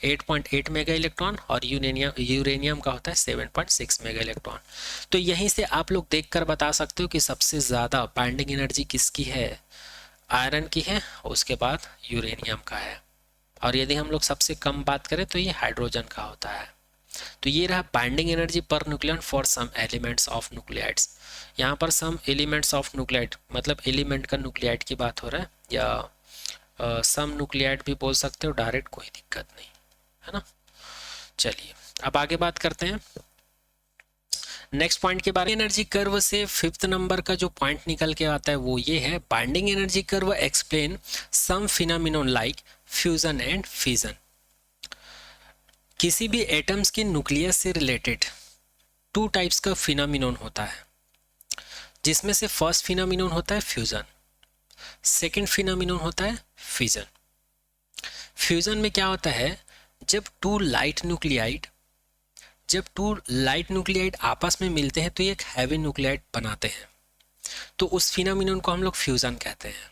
8.8 मेगा इलेक्ट्रॉन, और यूरेनियम का होता है 7.6 मेगा इलेक्ट्रॉन। तो यहीं से आप लोग देखकर बता सकते हो कि सबसे ज़्यादा बाइंडिंग एनर्जी किसकी है, आयरन की है, उसके बाद यूरेनियम का है। और यदि हम लोग सबसे कम बात करें तो ये हाइड्रोजन का होता है। तो ये रहा binding energy per nucleon for some elements of nuclides. यहाँ पर सम एलिमेंट्स ऑफ न्यूक्लियाइड मतलब एलिमेंट का न्यूक्लियाइड की बात हो रहा है, या सम न्यूक्लियाइड भी बोल सकते हो डायरेक्ट, कोई दिक्कत नहीं है ना। चलिए अब आगे बात करते हैं नेक्स्ट पॉइंट के बारे में। एनर्जी कर्व से फिफ्थ नंबर का जो पॉइंट निकल के आता है वो ये है, binding energy curve explain some phenomenon like fusion and fission. किसी भी एटम्स के न्यूक्लियस से रिलेटेड टू टाइप्स का फिनोमिनन होता है, जिसमें से फर्स्ट फिनोमिनन होता है फ्यूजन, सेकंड फिनोमिनन होता है फिजन। फ्यूजन में क्या होता है, जब टू लाइट न्यूक्लियाइड आपस में मिलते हैं तो ये एक हैवी न्यूक्लियाइड बनाते हैं, तो उस फिनोमिनन को हम लोग फ्यूजन कहते हैं।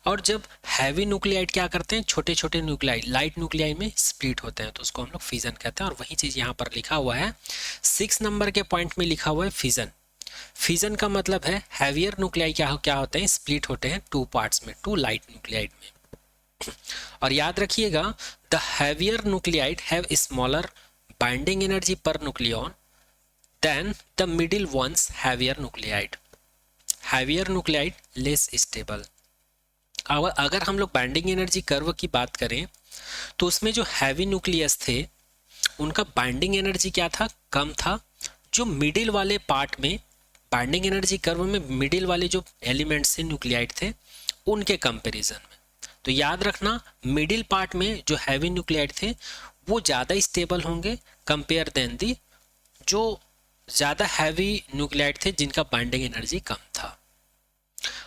और जब हैवी न्यूक्लियाइड क्या करते हैं, छोटे छोटे न्यूक्लियाइड लाइट न्यूक्लियाइड में स्प्लिट होते हैं, तो उसको हम लोग फिजन कहते हैं। और वही चीज यहाँ पर लिखा हुआ है 6 नंबर के पॉइंट में लिखा हुआ है फिजन। फिजन का मतलब है हैवियर न्यूक्लियाई क्या होते हैं, स्प्लिट होते हैं टू पार्ट्स में, टू लाइट न्यूक्लियाइड में। और याद रखिएगा the heavier nuclide have smaller binding energy per nucleon than the middle ones heavier nuclide. Heavier nuclide less stable. अगर हम लोग बाइंडिंग एनर्जी कर्व की बात करें तो उसमें जो हैवी न्यूक्लियस थे उनका बाइंडिंग एनर्जी क्या था, कम था। जो मिडिल वाले पार्ट में बाइंडिंग एनर्जी कर्व में मिडिल वाले जो एलिमेंट्स थे न्यूक्लियाइड थे उनके कंपैरिजन में, तो याद रखना मिडिल पार्ट में जो हैवी न्यूक्लियाइड थे वो ज़्यादा स्टेबल होंगे कंपेयर देन दी जो ज़्यादा हैवी न्यूक्लियाइड थे जिनका बाइंडिंग एनर्जी कम था।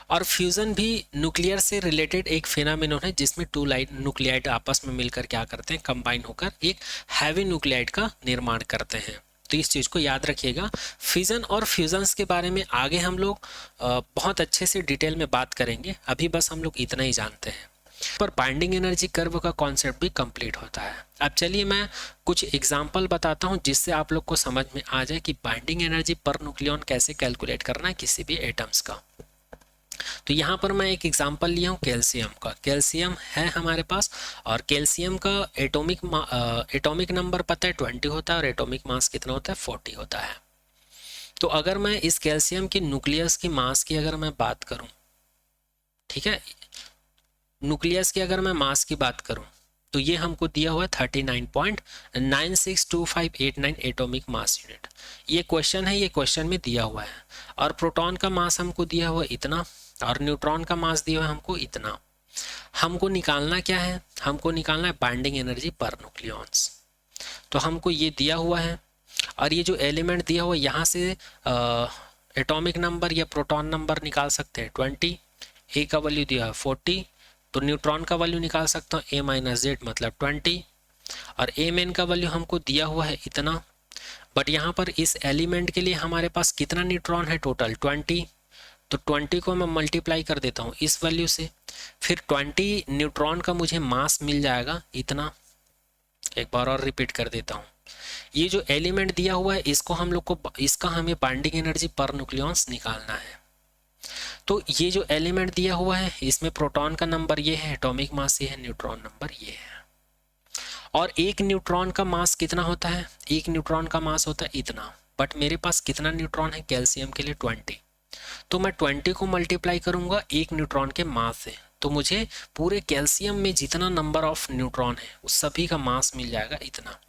और फ्यूजन भी न्यूक्लियर से रिलेटेड एक फिनोमेनन है जिसमें टू लाइट न्यूक्लियाइड आपस में मिलकर क्या करते हैं, कंबाइन होकर एक हैवी न्यूक्लियाइड का निर्माण करते हैं। तो इस चीज़ को याद रखिएगा। फिजन और फ्यूजन्स के बारे में आगे हम लोग बहुत अच्छे से डिटेल में बात करेंगे, अभी बस हम लोग इतना ही जानते हैं। पर बाइंडिंग एनर्जी कर्व का कॉन्सेप्ट भी कंप्लीट होता है। अब चलिए मैं कुछ एग्जांपल बताता हूं जिससे आप लोग को समझ में आ जाए कि बाइंडिंग एनर्जी पर न्यूक्लियन कैसे कैलकुलेट करना है किसी भी एटम्स का। तो यहाँ पर मैं एक एग्जांपल लिया हूँ कैल्शियम का। कैल्शियम है हमारे पास और कैल्शियम का एटॉमिक नंबर पता है 20 होता है और एटॉमिक मास कितना होता है 40 होता है। तो अगर मैं इस कैल्शियम के न्यूक्लियस की मास की अगर मैं बात करूं, ठीक है, न्यूक्लियस की अगर मैं मास की बात करूं तो ये हमको दिया हुआ है 39.962589 एटॉमिक मास यूनिट। ये क्वेश्चन है, ये क्वेश्चन में दिया हुआ है। और प्रोटॉन का मास हमको दिया हुआ है इतना और न्यूट्रॉन का मास दिया हुआ है हमको इतना। हमको निकालना क्या है, हमको निकालना है बाइंडिंग एनर्जी पर न्यूक्लियॉन्स। तो हमको ये दिया हुआ है और ये जो एलिमेंट दिया हुआ है यहाँ से एटॉमिक नंबर या प्रोटॉन नंबर निकाल सकते हैं 20, ए का वैल्यू दिया है 40, तो न्यूट्रॉन का वैल्यू निकाल सकता हूँ a माइनस जेड मतलब 20 और a मेन का वैल्यू हमको दिया हुआ है इतना। बट यहाँ पर इस एलिमेंट के लिए हमारे पास कितना न्यूट्रॉन है टोटल 20, तो 20 को मैं मल्टीप्लाई कर देता हूँ इस वैल्यू से, फिर 20 न्यूट्रॉन का मुझे मास मिल जाएगा इतना। एक बार और रिपीट कर देता हूँ, ये जो एलिमेंट दिया हुआ है इसको हम लोग को इसका हमें बाइंडिंग एनर्जी पर न्यूक्लियॉन्स निकालना है। तो ये जो एलिमेंट दिया हुआ है इसमें प्रोटॉन का नंबर ये है, एटॉमिक मास ये है, न्यूट्रॉन नंबर ये है। और एक न्यूट्रॉन का मास कितना होता है, एक न्यूट्रॉन का मास होता है इतना, बट मेरे पास कितना न्यूट्रॉन है कैल्शियम के लिए 20, तो मैं 20 को मल्टीप्लाई करूंगा एक न्यूट्रॉन के मास से, तो मुझे पूरे कैल्शियम में जितना नंबर ऑफ न्यूट्रॉन है उस सभी का मास मिल जाएगा इतना।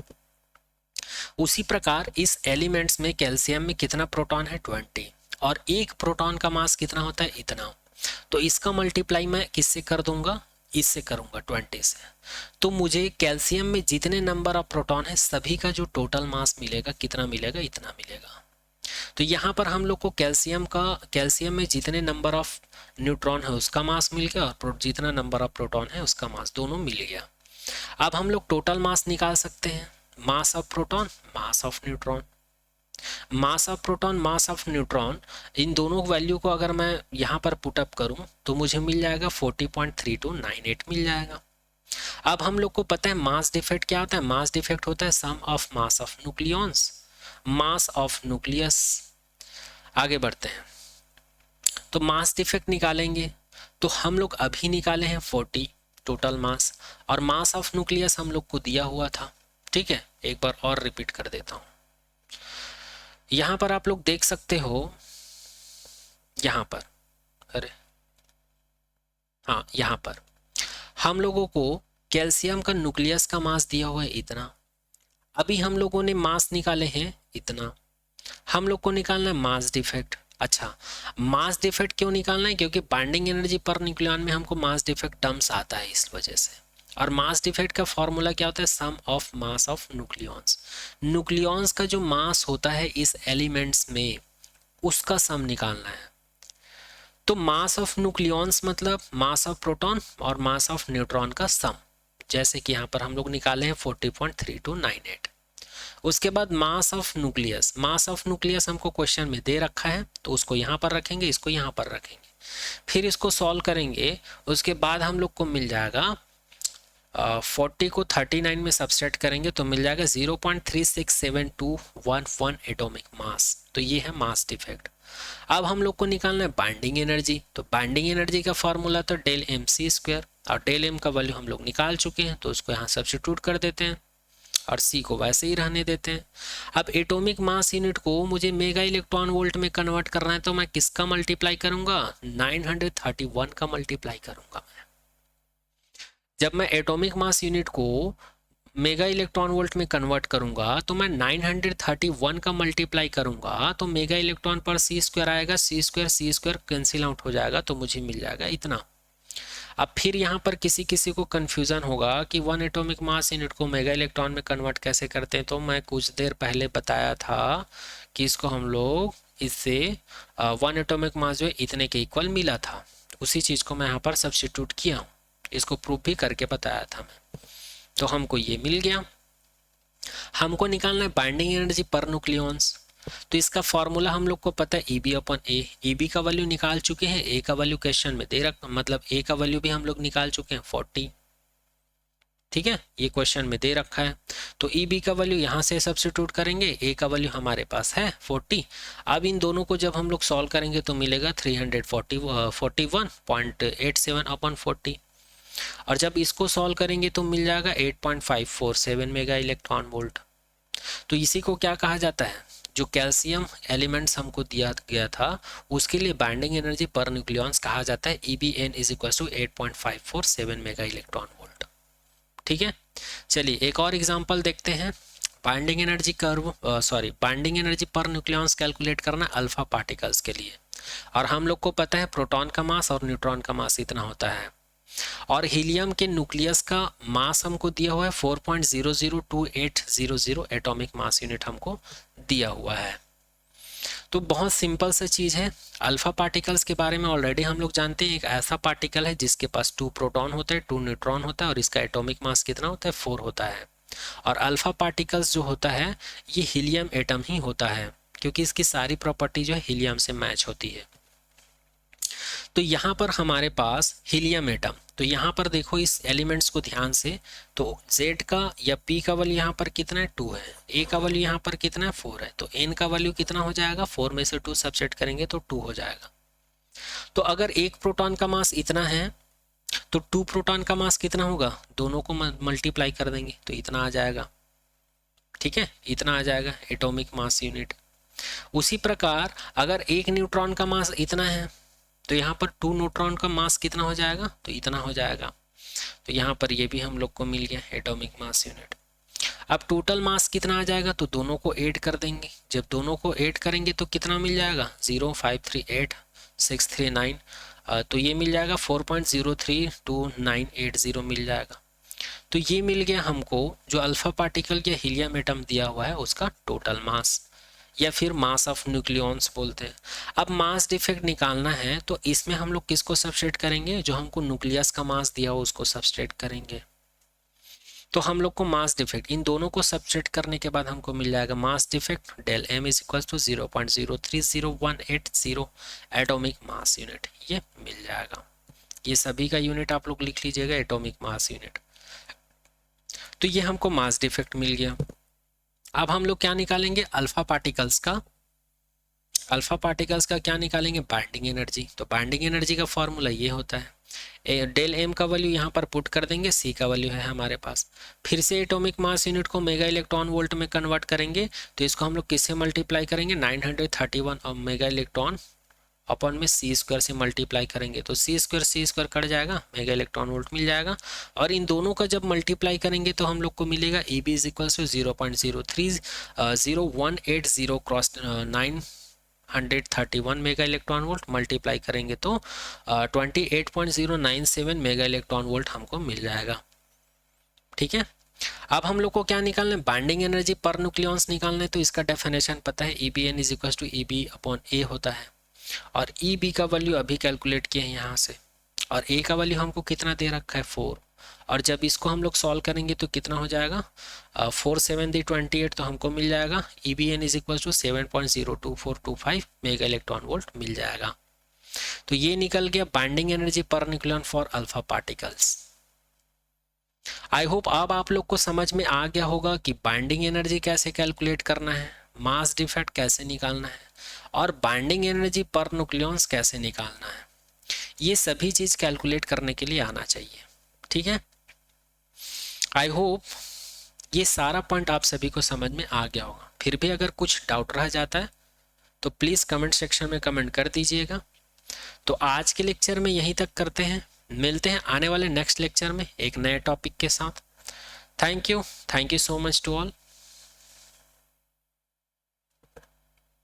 उसी प्रकार इस एलिमेंट्स में कैल्शियम में कितना प्रोटॉन है 20 और एक प्रोटॉन का मास कितना होता है इतना, तो इसका मल्टीप्लाई मैं किससे कर दूंगा, इससे करूंगा 20 से। तो मुझे कैल्शियम में जितने नंबर ऑफ प्रोटॉन है सभी का जो टोटल मास मिलेगा कितना मिलेगा, इतना मिलेगा। तो यहाँ पर हम लोग को कैल्शियम में जितने नंबर ऑफ न्यूट्रॉन है उसका मास मिल गया और जितना नंबर ऑफ प्रोटॉन है उसका मास दोनों मिल गया। अब हम लोग टोटल मास निकाल सकते हैं, mass of proton mass of neutron. Mass of proton mass of neutron इन दोनों वैल्यू को अगर मैं यहाँ पर पुटअप करूँ तो मुझे मिल जाएगा 40.3298 मिल जाएगा। अब हम लोग को पता है मास डिफेक्ट क्या होता है, मास डिफेक्ट होता है sum of mass of nucleons, mass of nucleus. आगे बढ़ते हैं तो मास डिफेक्ट निकालेंगे, तो हम लोग अभी निकाले हैं 40 टोटल मास, और मास ऑफ न्यूक्लियस हम लोग को दिया हुआ था। ठीक है, एक बार और रिपीट कर देता हूँ। यहाँ पर आप लोग देख सकते हो, यहाँ पर, अरे हाँ, यहाँ पर हम लोगों को कैल्शियम का न्यूक्लियस का मास दिया हुआ है इतना। अभी हम लोगों ने मास निकाले हैं इतना, हम लोग को निकालना है मास डिफेक्ट। अच्छा, मास डिफेक्ट क्यों निकालना है? क्योंकि बाइंडिंग एनर्जी पर न्यूक्लियन में हमको मास डिफेक्ट टर्म्स आता है इस वजह से। और मास डिफेक्ट का फॉर्मूला क्या होता है? Sum of mass of nucleons. Nucleons का जो मास होता है इस एलिमेंट्स में, उसका सम निकालना है। तो मास ऑफ न्यूक्लियॉन्स मतलब मास ऑफ प्रोटॉन और मास ऑफ न्यूट्रॉन का सम, जैसे कि यहाँ पर हम लोग निकाले हैं 40.3298। उसके बाद मास of nucleus, mass of nucleus हमको क्वेश्चन में दे रखा है, तो उसको यहाँ पर रखेंगे, इसको यहाँ पर रखेंगे, फिर इसको सॉल्व करेंगे। उसके बाद हम लोग को मिल जाएगा 40 को 39 में सब्सट्रैक्ट करेंगे तो मिल जाएगा 0.367211 एटॉमिक मास। तो ये है मास डिफेक्ट। अब हम लोग को निकालना है बाइंडिंग एनर्जी। तो बाइंडिंग एनर्जी का फॉर्मूला तो डेल एम सी स्क्वायर, और डेल एम का वैल्यू हम लोग निकाल चुके हैं, तो उसको यहाँ सब्स्टिट्यूट कर देते हैं और सी को वैसे ही रहने देते हैं। अब एटॉमिक मास यूनिट को मुझे मेगा इलेक्ट्रॉन वोल्ट में कन्वर्ट करना है, तो मैं किसका मल्टीप्लाई करूंगा? 931 का मल्टीप्लाई करूंगा मैं। जब मैं एटॉमिक मास यूनिट को मेगा इलेक्ट्रॉन वोल्ट में कन्वर्ट करूंगा तो मैं 931 का मल्टीप्लाई करूंगा, तो मेगा इलेक्ट्रॉन पर सी स्क्वायर आएगा, सी स्क्वायर कैंसिल आउट हो जाएगा, तो मुझे मिल जाएगा इतना। अब फिर यहाँ पर किसी किसी को कंफ्यूजन होगा कि 1 एटॉमिक मास यूनिट को मेगा इलेक्ट्रॉन में कन्वर्ट कैसे करते हैं। तो मैं कुछ देर पहले बताया था कि इसको हम लोग इससे 1 एटॉमिक मास जो है इतने के इक्वल मिला था, उसी चीज़ को मैं यहाँ पर सब्स्टिट्यूट किया हूँ, इसको प्रूफ भी करके बताया था मैं। तो हमको ये मिल गया। हमको निकालना है बाइंडिंग एनर्जी पर न्यूक्लियॉन्स। तो इसका फॉर्मूला हम लोग को पता है EB अपन ए। EB का वैल्यू निकाल चुके हैं, ए का वैल्यू क्वेश्चन में दे रखा, मतलब ए का वैल्यू भी हम लोग निकाल चुके हैं 40। ठीक है, ये क्वेश्चन में दे रखा है। तो EB का वैल्यू यहाँ से सब्स्टिट्यूट करेंगे, ए का वैल्यू हमारे पास है 40। अब इन दोनों को जब हम लोग सॉल्व करेंगे तो मिलेगा 341.87 अपन 40, और जब इसको सॉल्व करेंगे तो मिल जाएगा 8.547 मेगा इलेक्ट्रॉन वोल्ट। तो इसी को क्या कहा जाता है? जो कैल्शियम एलिमेंट्स हमको दिया गया था उसके लिए बाइंडिंग एनर्जी पर न्यूक्लियॉन्स कहा जाता है EBN = 8.547 मेगा इलेक्ट्रॉन वोल्ट। ठीक है, चलिए एक और एग्जांपल देखते हैं। Binding energy binding energy per nucleons calculate करना अल्फा पार्टिकल्स के लिए, और हम लोग को पता है प्रोटॉन का मास और न्यूट्रॉन का मास इतना होता है, और हीलियम के न्यूक्लियस का मास हमको दिया हुआ है 4.002800 एटॉमिक मास यूनिट हमको दिया हुआ है। तो बहुत सिंपल सा चीज़ है। अल्फा पार्टिकल्स के बारे में ऑलरेडी हम लोग जानते हैं, एक ऐसा पार्टिकल है जिसके पास 2 प्रोटॉन होते हैं, 2 न्यूट्रॉन होता है, और इसका एटॉमिक मास कितना होता है? 4 होता है। और अल्फा पार्टिकल्स जो होता है ये हीलियम एटम ही होता है, क्योंकि इसकी सारी प्रॉपर्टी जो है हीलियम से मैच होती है। तो यहाँ पर हमारे पास हीलियम एटम, तो यहाँ पर देखो इस एलिमेंट्स को ध्यान से, तो Z का या P का वैल्यू यहाँ पर कितना है? 2 है। A का वैल्यू यहाँ पर कितना है? 4 है। तो N का वैल्यू कितना हो जाएगा? 4 में से 2 सबसेट करेंगे तो 2 हो जाएगा। तो अगर एक प्रोटॉन का मास इतना है तो 2 प्रोटॉन का मास कितना होगा? दोनों को मल्टीप्लाई कर देंगे तो इतना आ जाएगा। ठीक है, इतना आ जाएगा एटॉमिक मास यूनिट। उसी प्रकार अगर एक न्यूट्रॉन का मास इतना है तो यहाँ पर 2 न्यूट्रॉन का मास कितना हो जाएगा? तो इतना हो जाएगा। तो यहाँ पर ये भी हम लोग को मिल गया एटॉमिक मास यूनिट। अब टोटल मास कितना आ जाएगा? तो दोनों को ऐड कर देंगे। जब दोनों को ऐड करेंगे तो कितना मिल जाएगा? 0538639, तो ये मिल जाएगा 4.032980 मिल जाएगा। तो ये मिल गया हमको जो अल्फा पार्टिकल या हीलियम एटम दिया हुआ है उसका टोटल मास, या फिर मास ऑफ न्यूक्लियॉन्स बोलते हैं। अब मास डिफेक्ट निकालना है तो इसमें हम लोग किसको सब्स्ट्रेट करेंगे? जो हमको न्यूक्लियस का मास दिया हो उसको सब्स्ट्रेट करेंगे। तो हम लोग को मास डिफेक्ट, इन दोनों को सब्स्ट्रेट करने के बाद हमको मिल जाएगा mass defect del M = 0.030180 atomic mass unit, ये मिल जाएगा। ये सभी का यूनिट आप लोग लिख लीजिएगा, एटॉमिक मास यूनिट। तो ये हमको मास डिफेक्ट मिल गया। अब हम लोग क्या निकालेंगे? अल्फा पार्टिकल्स का अल्फा पार्टिकल्स का क्या निकालेंगे, बाइंडिंग एनर्जी। तो बाइंडिंग एनर्जी का फॉर्मूला ये होता है, डेल एम का वैल्यू यहाँ पर पुट कर देंगे, सी का वैल्यू है हमारे पास। फिर से एटॉमिक मास यूनिट को मेगा इलेक्ट्रॉन वोल्ट में कन्वर्ट करेंगे, तो इसको हम लोग किससे मल्टीप्लाई करेंगे, 931 और मेगा इलेक्ट्रॉन अपन में सी स्क्वायर से मल्टीप्लाई करेंगे, तो सी स्क्वायर कट जाएगा, मेगा इलेक्ट्रॉन वोल्ट मिल जाएगा। और इन दोनों का जब मल्टीप्लाई करेंगे तो हम लोग को मिलेगा E B is equals to 0.030 cross 931 mega electron volt, multiply करेंगे तो 28.097 मेगा इलेक्ट्रॉन वोल्ट हमको मिल जाएगा। ठीक है, अब हम लोग को क्या निकालना है, बाइंडिंग एनर्जी पर न्यूक्लियॉन्स निकालना है। तो इसका डेफिनेशन पता है, E B N is equal to E B upon A होता है। और ई बी का वैल्यू अभी कैलकुलेट किए हैं यहाँ से, और ए का वैल्यू हमको कितना दे रखा है, 4। और जब इसको हम लोग सॉल्व करेंगे तो कितना हो जाएगा, 4 7 दी 28, तो हमको मिल जाएगा E B N is equal to 7.02425 mega electron volt मिल जाएगा। तो ये निकल गया binding energy per nucleon for alpha particles. I hope अब आप लोग को समझ में आ गया होगा कि बाइंडिंग एनर्जी कैसे कैलकुलेट करना है, मास डिफेक्ट कैसे निकालना है, और बाइंडिंग एनर्जी पर न्यूक्लियॉन्स कैसे निकालना है। ये सभी चीज़ कैलकुलेट करने के लिए आना चाहिए। ठीक है, आई होप ये सारा पॉइंट आप सभी को समझ में आ गया होगा। फिर भी अगर कुछ डाउट रह जाता है तो प्लीज़ कमेंट सेक्शन में कमेंट कर दीजिएगा। तो आज के लेक्चर में यहीं तक करते हैं, मिलते हैं आने वाले नेक्स्ट लेक्चर में एक नए टॉपिक के साथ। Thank you so much to all.